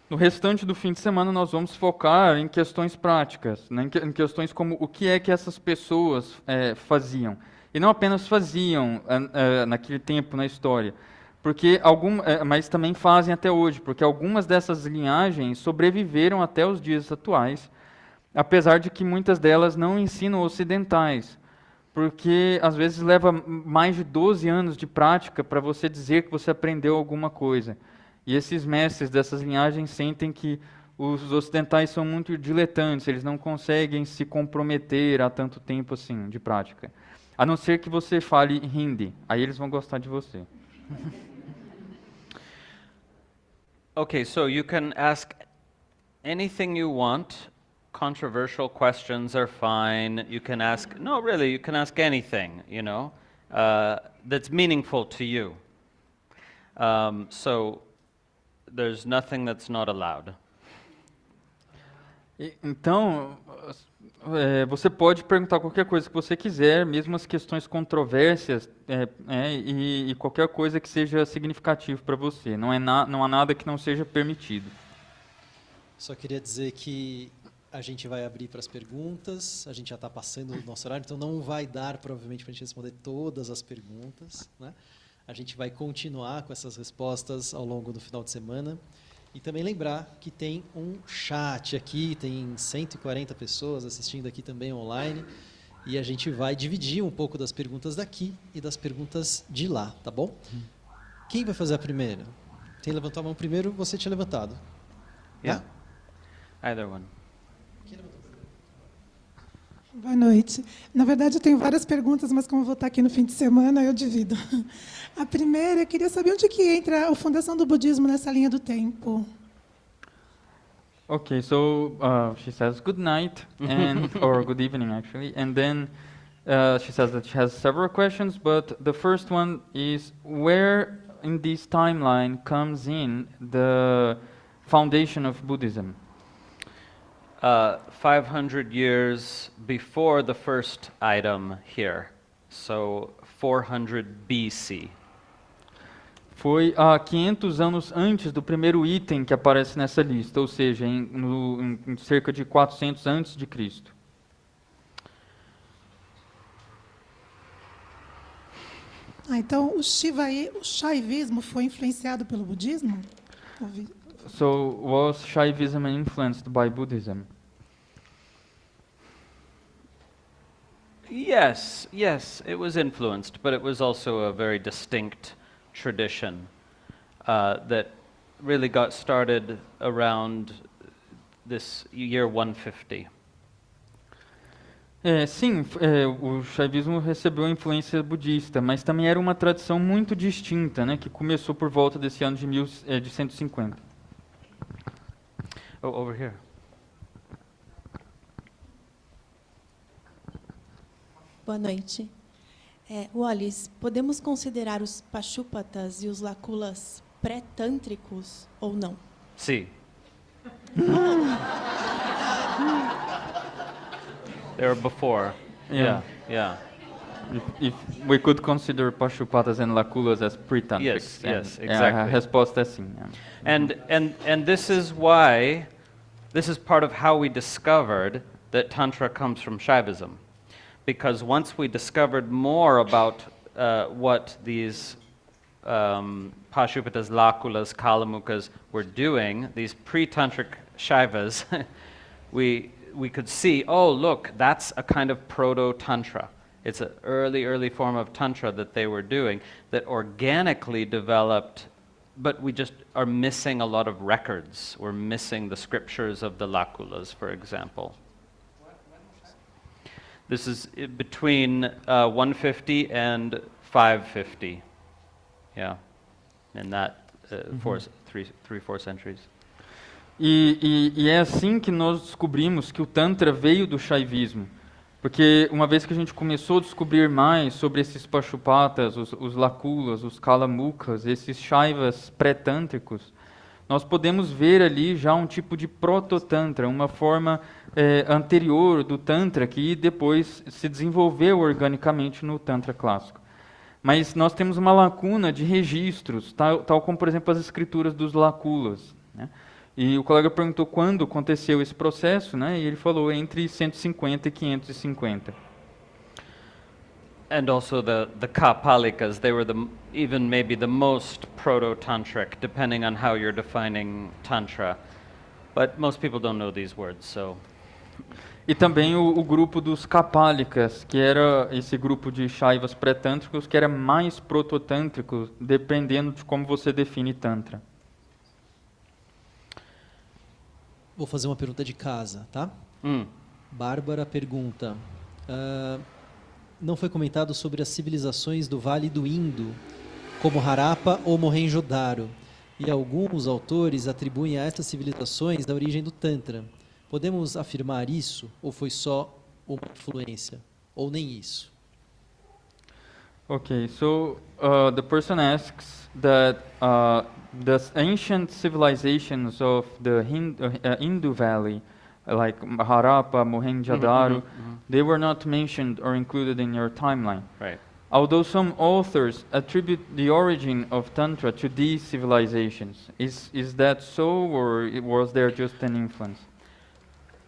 no restante do fim de semana nós vamos focar em questões práticas, né? Em questões como o que é que essas pessoas faziam. E não apenas faziam naquele tempo na história, mas também fazem até hoje, porque algumas dessas linhagens sobreviveram até os dias atuais, apesar de que muitas delas não ensinam ocidentais, porque às vezes leva mais de 12 anos de prática para você dizer que você aprendeu alguma coisa. E esses mestres dessas linhagens sentem que os ocidentais são muito diletantes, eles não conseguem se comprometer há tanto tempo assim de prática. A não ser que você fale Hindi, aí eles vão gostar de você. Okay, so you can ask anything you want. Controversial questions are fine. You can ask, no, really, you can ask anything, that's meaningful to you. So there's nothing that's not allowed. Então, você pode perguntar qualquer coisa que você quiser, mesmo as questões controversas e qualquer coisa que seja significativo para você. Não há nada que não seja permitido. Só queria dizer que a gente vai abrir para as perguntas, a gente já está passando o nosso horário, então não vai dar, provavelmente, para a gente responder todas as perguntas, né? A gente vai continuar com essas respostas ao longo do final de semana. E também lembrar que tem um chat aqui, tem 140 pessoas assistindo aqui também online, e a gente vai dividir um pouco das perguntas daqui e das perguntas de lá, tá bom? Quem vai fazer a primeira? Quem levantou a mão primeiro, você tinha levantado. Yeah. Either one. Boa noite. Na verdade, eu tenho várias perguntas, mas como eu vou estar aqui no fim de semana, eu divido. A primeira, eu queria saber onde que entra a fundação do budismo nessa linha do tempo. Okay, so she says good night, and or good evening actually, and then she says that she has several questions, but the first one is where in this timeline comes in the foundation of Buddhism? 500 years before the first item here, so 400 BC. Foi há 500 anos antes do primeiro item que aparece nessa lista, ou seja, em cerca de 400 antes de Cristo. Então, o Shaivismo foi influenciado pelo budismo? So was Shaivism influenced by Buddhism? Yes, it was influenced, but it was also a very distinct tradition that really got started around this year 150. Sim, o Shaivismo recebeu a influência budista, mas também era uma tradição muito distinta, né, que começou por volta desse ano de 150. Oh, over here. Boa noite. Wallis, podemos considerar os Pashupatas e os Lakulas pré-tântricos ou não? See. They were before. Yeah. Yeah. If we could consider Pashupatas and Lakulas as pre-tantrics. Yes, And, exactly. A resposta é sim. And this is why, this is part of how we discovered that Tantra comes from Shaivism. Because once we discovered more about what these Pashupatas, Lakulas, Kalamukas were doing, these pre-tantric Shaivas, we could see, oh, look, that's a kind of proto-tantra. It's an early form of tantra that they were doing that organically developed, but we just are missing a lot of records. We're missing the scriptures of the Lakulas, for example. This is between 150 and 550. Yeah, in that 3-4 centuries. E é assim que nós descobrimos que o Tantra veio do Shaivismo. Porque uma vez que a gente começou a descobrir mais sobre esses Pashupatas, os Lakulas, os Kalamukas, esses Shaivas pré-tântricos, nós podemos ver ali já um tipo de proto-tantra, uma forma anterior do Tantra que depois se desenvolveu organicamente no Tantra clássico. Mas nós temos uma lacuna de registros, tal como, por exemplo, as escrituras dos Lakulas, né? E o colega perguntou quando aconteceu esse processo, né? E ele falou entre 150 e 550. And also the Kapalikas, they were even maybe the most proto-tantric, depending on how you're defining Tantra. But most people don't know these words, so... E também o grupo dos Kapalikas, que era esse grupo de Shaivas pré-tântricos, que era mais proto-tântrico, dependendo de como você define Tantra. Vou fazer uma pergunta de casa, tá? Bárbara pergunta, não foi comentado sobre as civilizações do Vale do Indo, como Harappa ou Mohenjo-Daro, e alguns autores atribuem a estas civilizações da origem do Tantra. Podemos afirmar isso, ou foi só uma influência, ou nem isso? Okay, so the person asks that the ancient civilizations of the Hindu Valley, like Harappa, Mohenjo-Daro, they were not mentioned or included in your timeline. Right. Although some authors attribute the origin of Tantra to these civilizations. Is that so, or was there just an influence?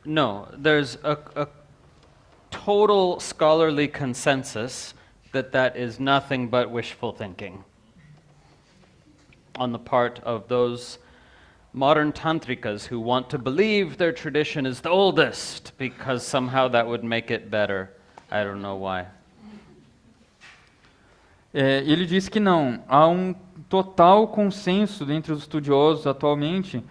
No, there's a total scholarly consensus that is nothing but wishful thinking on the part of those modern tantrikas who want to believe their tradition is the oldest because somehow that would make it better. I don't know why. Ele diz que não. Há um total consenso entre os estudiosos atualmente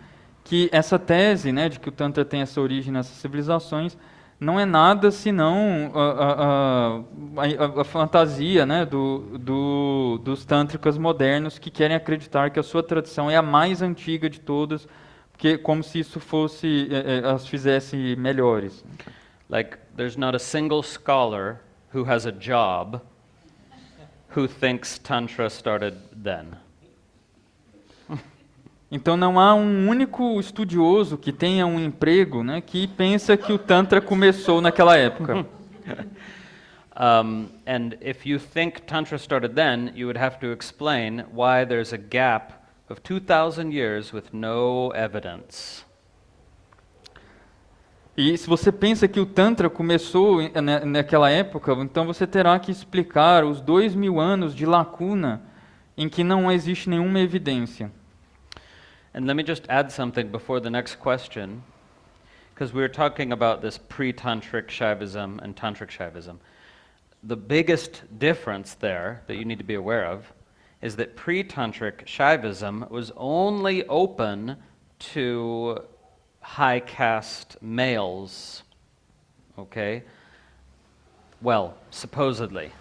que essa tese, né, de que o Tantra tem essa origem nessas civilizações, não é nada senão a fantasia, né, dos tântricas modernos que querem acreditar que a sua tradição é a mais antiga de todas, porque como se isso fosse as fizesse melhores. Like, there's not a single scholar who has a job who thinks Tantra started then. Então não há um único estudioso que tenha um emprego, né, que pensa que o Tantra começou naquela época. And if you think Tantra started then, you would have to explain why there's a gap of 2,000 years with no evidence. E se você pensa que o Tantra começou naquela época, então você terá que explicar os 2.000 anos de lacuna em que não existe nenhuma evidência. And let me just add something before the next question, because we were talking about this pre-tantric Shaivism and tantric Shaivism. The biggest difference there that you need to be aware of is that pre-tantric Shaivism was only open to high caste males, okay? Well, supposedly.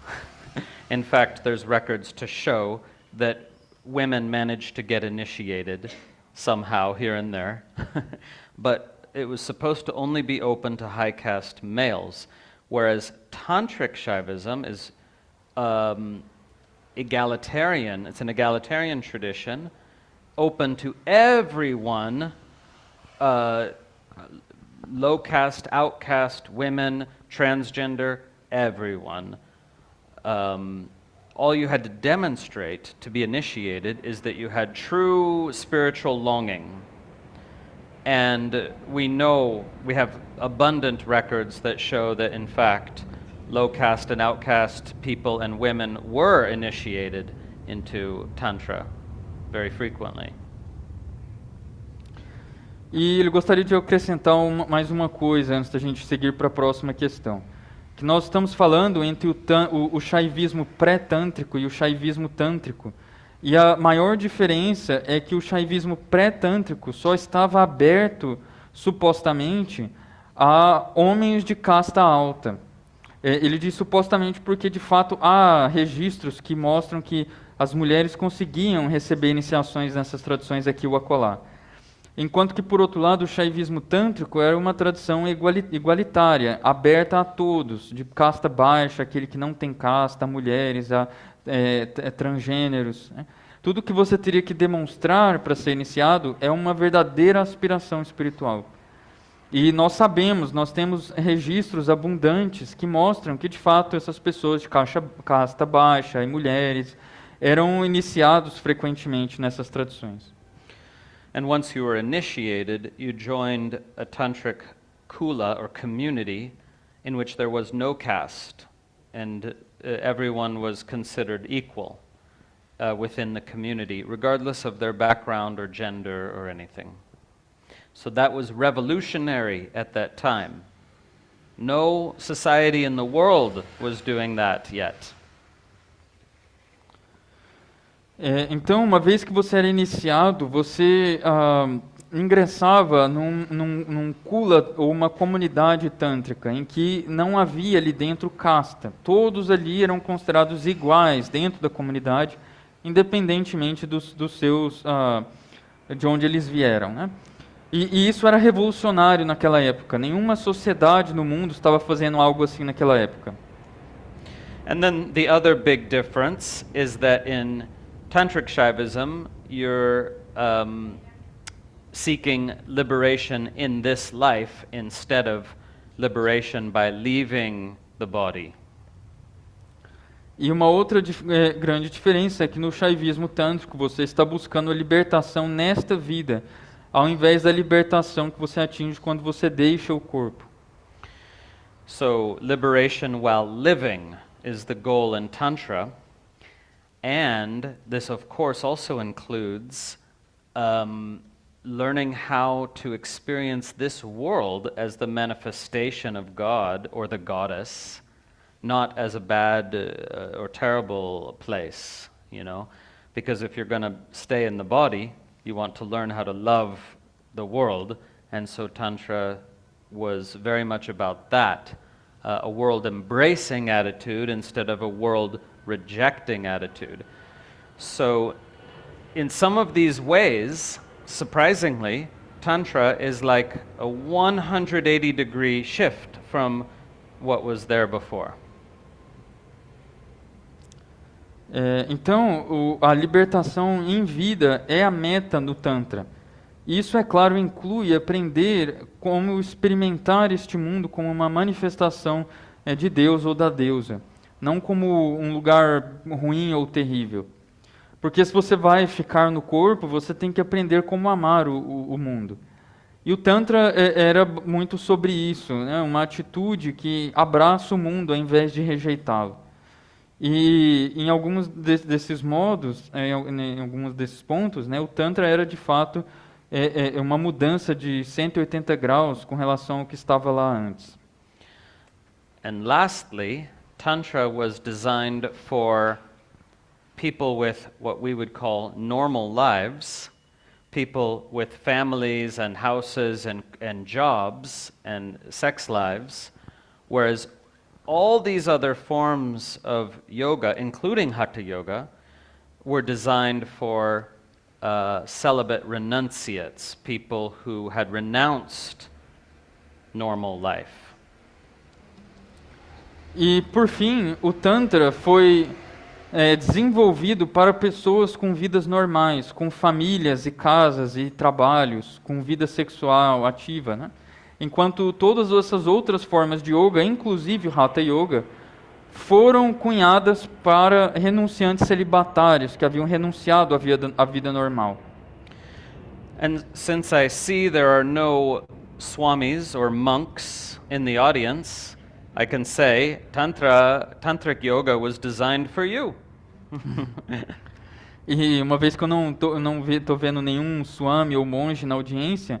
In fact, there's records to show that women managed to get initiated somehow here and there, but it was supposed to only be open to high caste males, whereas tantric Shaivism is egalitarian. It's an egalitarian tradition, open to everyone, low caste, outcast, women, transgender, everyone. All you had to demonstrate to be initiated is that you had true spiritual longing. And we know, we have abundant records that show that in fact, low caste and outcast people and women were initiated into Tantra very frequently. E ele gostaria de acrescentar mais uma coisa antes da gente seguir para a próxima questão. Que nós estamos falando entre o Shaivismo pré-tântrico e o Shaivismo tântrico. E a maior diferença é que o Shaivismo pré-tântrico só estava aberto, supostamente, a homens de casta alta. Ele diz supostamente porque, de fato, há registros que mostram que as mulheres conseguiam receber iniciações nessas tradições aqui ou acolá. Enquanto que, por outro lado, o Shaivismo tântrico era uma tradição igualitária, aberta a todos, de casta baixa, aquele que não tem casta, mulheres, transgêneros. Né? Tudo que você teria que demonstrar para ser iniciado é uma verdadeira aspiração espiritual. E nós sabemos, nós temos registros abundantes que mostram que, de fato, essas pessoas de casta baixa e mulheres eram iniciados frequentemente nessas tradições. And once you were initiated, you joined a tantric kula or community in which there was no caste, and everyone was considered equal within the community, regardless of their background or gender or anything. So that was revolutionary at that time. No society in the world was doing that yet. Então, uma vez que você era iniciado, você ingressava num kula ou uma comunidade tântrica, em que não havia ali dentro casta. Todos ali eram considerados iguais dentro da comunidade, independentemente dos seus, de onde eles vieram, né? E isso era revolucionário naquela época. Nenhuma sociedade no mundo estava fazendo algo assim naquela época. And then the other big difference is that in Tantric Shaivism, you're seeking liberation in this life instead of liberation by leaving the body. E uma outra grande diferença é que no Shaivismo tântrico você está buscando a libertação nesta vida, ao invés da libertação que você atinge quando você deixa o corpo. So, liberation while living is the goal in Tantra. And this, of course, also includes learning how to experience this world as the manifestation of God or the goddess, not as a bad or terrible place, you know. because if you're going to stay in the body, you want to learn how to love the world, and so Tantra was very much about that, a world-embracing attitude instead of a world-rejecting attitude. So in some of these ways, surprisingly, Tantra is like a 180-degree shift from what was there before. Então, a libertação em vida é a meta no Tantra. Isso, é claro, inclui aprender como experimentar este mundo como uma manifestação de Deus ou da deusa, não como um lugar ruim ou terrível. Porque se você vai ficar no corpo, você tem que aprender como amar o mundo. E o Tantra era muito sobre isso, né? Uma atitude que abraça o mundo ao invés de rejeitá-lo. E em alguns desses modos, em alguns desses pontos, né, o Tantra era de fato uma mudança de 180 graus com relação ao que estava lá antes. And lastly, Tantra was designed for people with what we would call normal lives, people with families and houses and jobs and sex lives, whereas all these other forms of yoga, including Hatha yoga, were designed for celibate renunciates, people who had renounced normal life. E, por fim, o Tantra foi desenvolvido para pessoas com vidas normais, com famílias e casas e trabalhos, com vida sexual ativa, né? Enquanto todas essas outras formas de yoga, inclusive o Hatha Yoga, foram cunhadas para renunciantes celibatários que haviam renunciado à vida normal. And since I see there are no swamis or monks in the audience, I can say Tantric Yoga was designed for you. E uma vez que eu não estou vendo nenhum swami ou monge na audiência,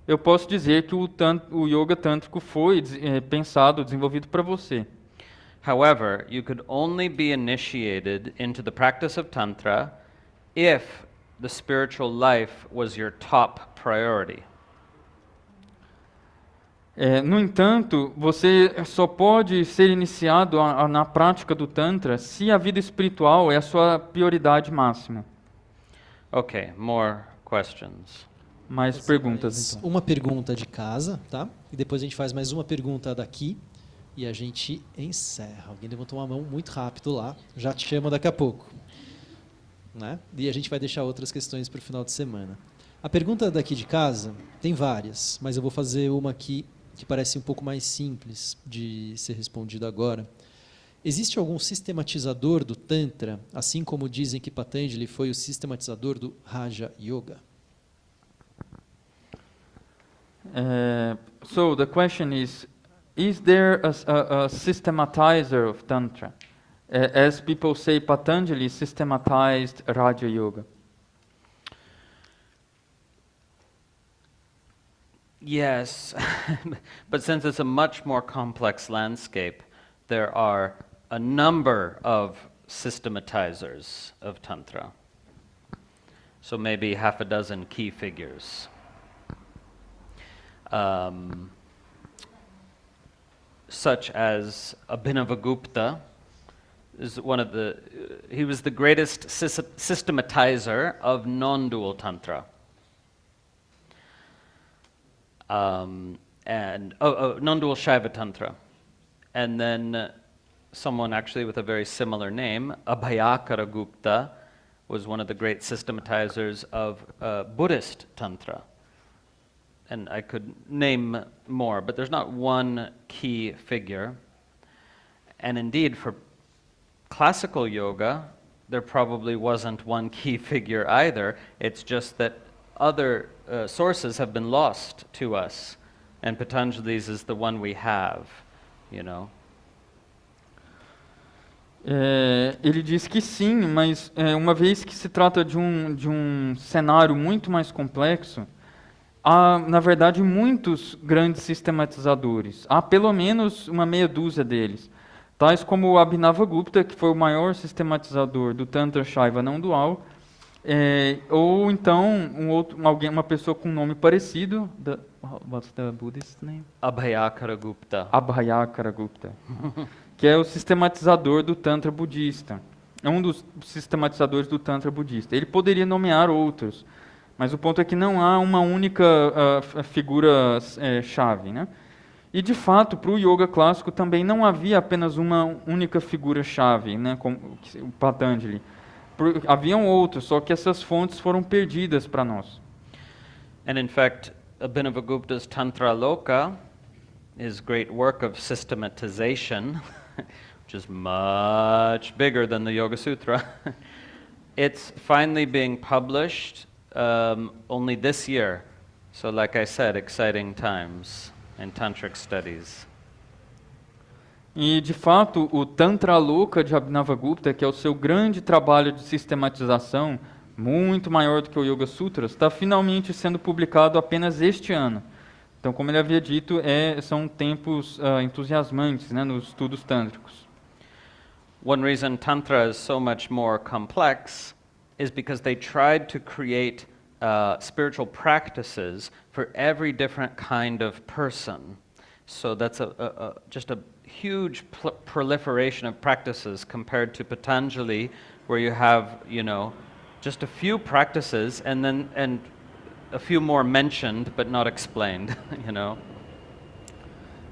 eu posso dizer que o yoga tântrico foi pensado, desenvolvido para você. However, you could only be initiated into the practice of Tantra if the spiritual life was your top priority. No entanto, você só pode ser iniciado na prática do Tantra se a vida espiritual é a sua prioridade máxima. Okay, more questions. Mais perguntas, então. Uma pergunta de casa, tá? E depois a gente faz mais uma pergunta daqui e a gente encerra. Alguém levantou uma mão muito rápido lá, já te chamo daqui a pouco. Né? E a gente vai deixar outras questões para o final de semana. A pergunta daqui de casa tem várias, mas eu vou fazer uma aqui que parece um pouco mais simples de ser respondida agora. Existe algum sistematizador do Tantra, assim como dizem que Patanjali foi o sistematizador do Raja Yoga? So the question is there a systematizer of Tantra? As people say, Patanjali systematized Raja Yoga. Yes, but since it's a much more complex landscape, there are a number of systematizers of Tantra. So maybe half a dozen key figures. Such as Abhinavagupta is he was the greatest systematizer of non-dual Tantra. Non-dual Shaiva Tantra. And then someone actually with a very similar name, Abhayakara Gupta, was one of the great systematizers of Buddhist Tantra. And I could name more, but there's not one key figure. And indeed, for classical yoga, there probably wasn't one key figure either. It's just that other sources have been lost to us, and Patanjali's is the one we have, you know. Ele diz que sim, mas uma vez que se trata de um cenário muito mais complexo, há, na verdade, muitos grandes sistematizadores. Há pelo menos uma meia dúzia deles, tais como o Abhinavagupta, que foi o maior sistematizador do Tantra Shaiva não dual, Ou então uma pessoa com um nome parecido. What's the Buddhist name? Abhayakara Gupta. Abhayakara Gupta, que é o sistematizador do Tantra budista. É um dos sistematizadores do Tantra budista. Ele poderia nomear outros, mas o ponto é que não há uma única figura chave, né? E, de fato, para o yoga clássico também não havia apenas uma única figura-chave, né, como o Patanjali. Haviam outros, só que essas fontes foram perdidas para nós. And in fact, Abhinavagupta's Tantra Loka, his great work of systematization, which is much bigger than the Yoga Sutra, it's finally being published only this year. So like I said, exciting times in Tantric studies. E, de fato, o Tantra Loka de Abhinavagupta, que é o seu grande trabalho de sistematização, muito maior do que o Yoga Sutras, está finalmente sendo publicado apenas este ano. Então, como ele havia dito, são tempos entusiasmantes, né, nos estudos tântricos. One reason Tantra is so much more complex is because they tried to create spiritual practices for every different kind of person. So that's just a huge proliferation of practices compared to Patanjali, where you have, just a few practices and a few more mentioned but not explained,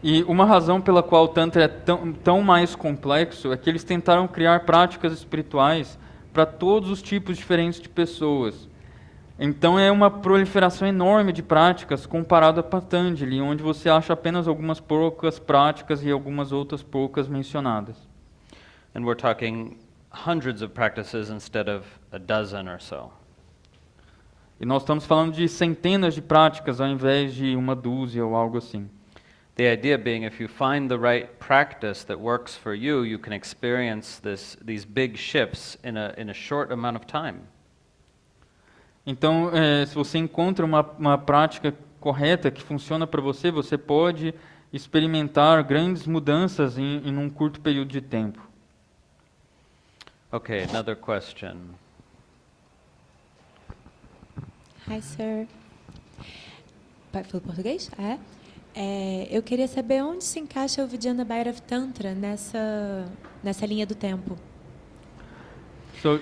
E uma razão pela qual o Tantra é tão mais complexo é que eles tentaram criar práticas espirituais para todos os tipos diferentes de pessoas. Então é uma proliferação enorme de práticas comparado a Patanjali, onde você acha apenas algumas poucas práticas e algumas outras poucas mencionadas. And we're talking hundreds of practices instead of a dozen or so. E nós estamos falando de centenas de práticas ao invés de uma dúzia ou algo assim. The idea being, if you find the right practice that works for you, you can experience these big shifts in a short amount of time. Então, se você encontra uma prática correta que funciona para você, você pode experimentar grandes mudanças em um curto período de tempo. Okay, another question. Hi, sir. Falo português? Eu queria saber onde se encaixa o Vijnana Bhairava Tantra nessa linha do tempo. So,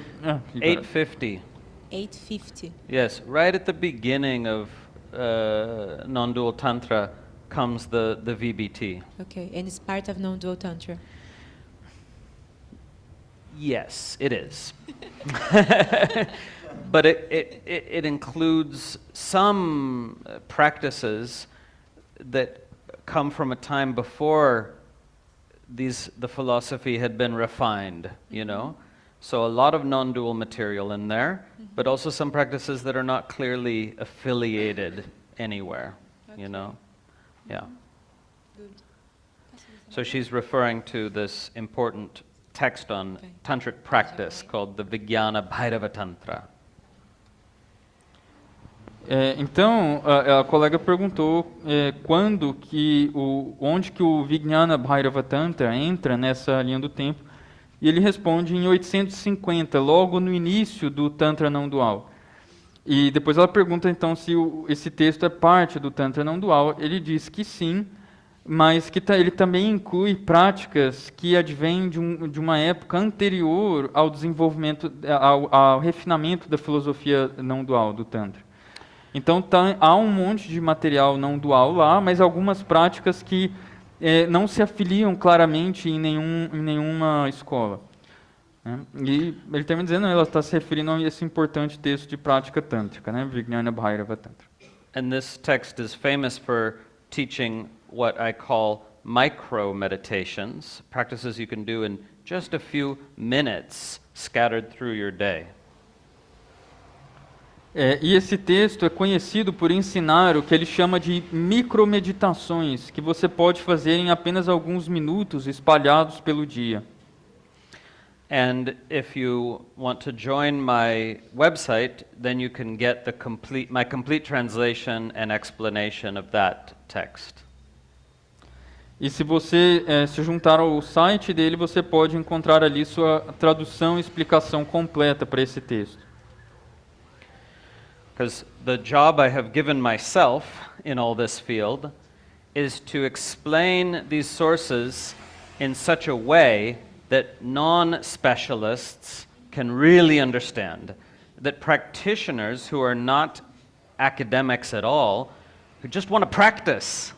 850. 850. Yes, right at the beginning of non-dual tantra comes the VBT. Okay, and it's part of non-dual tantra. Yes, it is. But it includes some practices that come from a time before the philosophy had been refined, So a lot of non-dual material in there, but also some practices that are not clearly affiliated anywhere, Yeah. Good. So she's referring to this important text on tantric practice called the Vijnana Bhairava Tantra. Então, a colega perguntou onde que o Vijnana Bhairava Tantra entra nessa linha do tempo. E ele responde em 850, logo no início do Tantra não dual. E depois ela pergunta então se esse texto é parte do Tantra não dual. Ele diz que sim, mas que ele também inclui práticas que advêm de uma época anterior ao desenvolvimento, ao refinamento da filosofia não dual do Tantra. Então há um monte de material não dual lá, mas algumas práticas que não se afiliam claramente em nenhuma escola. E ele termina dizendo, ela está se referindo a esse importante texto de prática tântrica, Vijnana Bhairava Tantra. And this text is famous for teaching what I call micro meditations, practices you can do in just a few minutes scattered through your day. E esse texto é conhecido por ensinar o que ele chama de micromeditações, que você pode fazer em apenas alguns minutos espalhados pelo dia. And if you want to join my website, then you can get my complete translation and explanation of that text. E se você se juntar ao site dele, você pode encontrar ali sua tradução e explicação completa para esse texto. Because the job I have given myself in all this field is to explain these sources in such a way that non-specialists can really understand, that practitioners who are not academics at all, who just want to practice,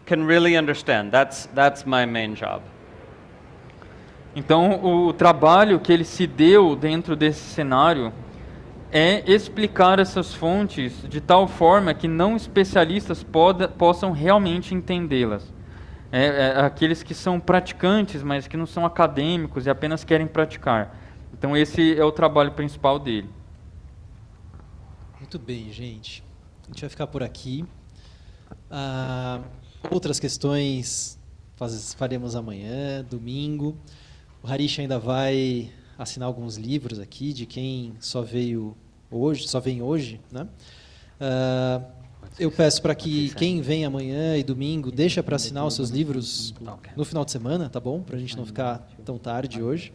can really understand. That's my main job. Então, o trabalho que ele se deu dentro desse cenário é explicar essas fontes de tal forma que não especialistas possam realmente entendê-las. Aqueles que são praticantes, mas que não são acadêmicos e apenas querem praticar. Então, esse é o trabalho principal dele. Muito bem, gente. A gente vai ficar por aqui. Outras questões faremos amanhã, domingo. O Harish ainda vai assinar alguns livros aqui de quem só vem hoje, né? Eu peço para que quem vem amanhã e domingo deixa para assinar os seus livros no final de semana, tá bom? Para a gente não ficar tão tarde hoje.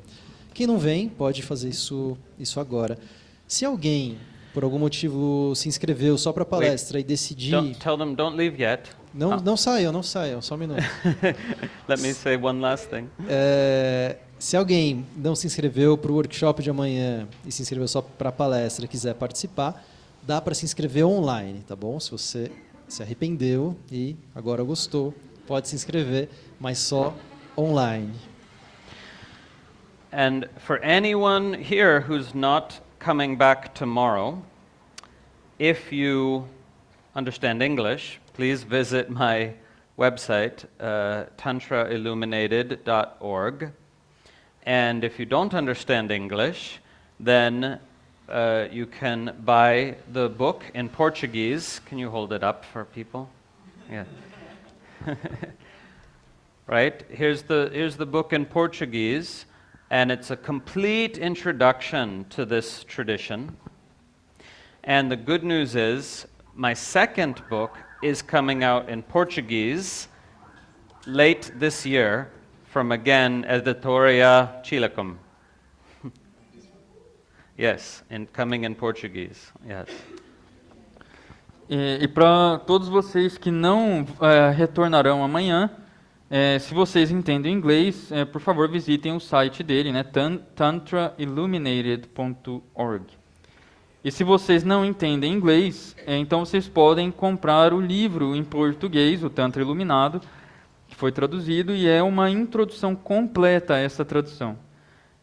Quem não vem pode fazer isso agora. Se alguém por algum motivo se inscreveu só para a palestra e decidir... Tell them don't leave yet. Não saiam, só um minuto. Let me say one last thing. Se alguém não se inscreveu para o workshop de amanhã e se inscreveu só para a palestra e quiser participar, dá para se inscrever online, tá bom? Se você se arrependeu e agora gostou, pode se inscrever, mas só online. And for anyone here who's not coming back tomorrow, if you understand English, please visit my website, tantrailluminated.org. And if you don't understand English, then you can buy the book in Portuguese. Can you hold it up for people? Yeah. Right? Here's the book in Portuguese, and it's a complete introduction to this tradition. And the good news is, my second book is coming out in Portuguese late this year from, again, Editoria Chilacum. Yes, coming in Portuguese, yes. E para todos vocês que não retornarão amanhã, se vocês entendem inglês, por favor visitem o site dele, né, tantrailluminated.org. E se vocês não entendem inglês, então vocês podem comprar o livro em português, o Tantra Iluminado, que foi traduzido e é uma introdução completa a essa tradução.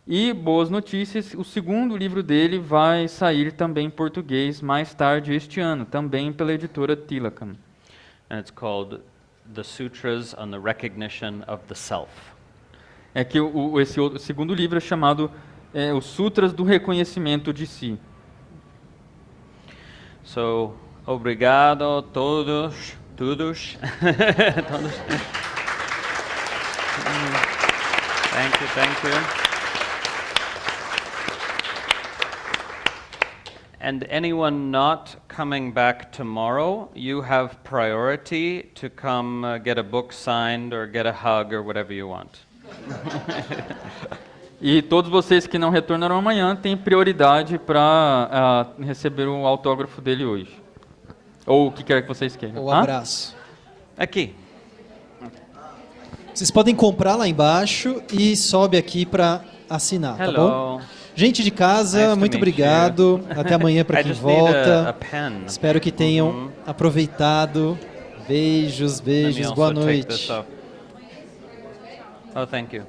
E, boas notícias, o segundo livro dele vai sair também em português mais tarde este ano, também pela editora Tilakam. And it's called The Sutras on the Recognition of the Self. É que esse segundo livro é chamado Os Sutras do Reconhecimento de Si. So, obrigado todos. Todos. Thank you. And anyone not coming back tomorrow, you have priority to come get a book signed or get a hug or whatever you want. E todos vocês que não retornarão amanhã têm prioridade para receber o autógrafo dele hoje. Ou o que quer que vocês queiram. O abraço. Aqui. Vocês podem comprar lá embaixo e sobe aqui para assinar, tá bom? Gente de casa, muito obrigado. Até amanhã para quem volta. Espero que tenham aproveitado. Beijos, boa noite. Oh, thank you.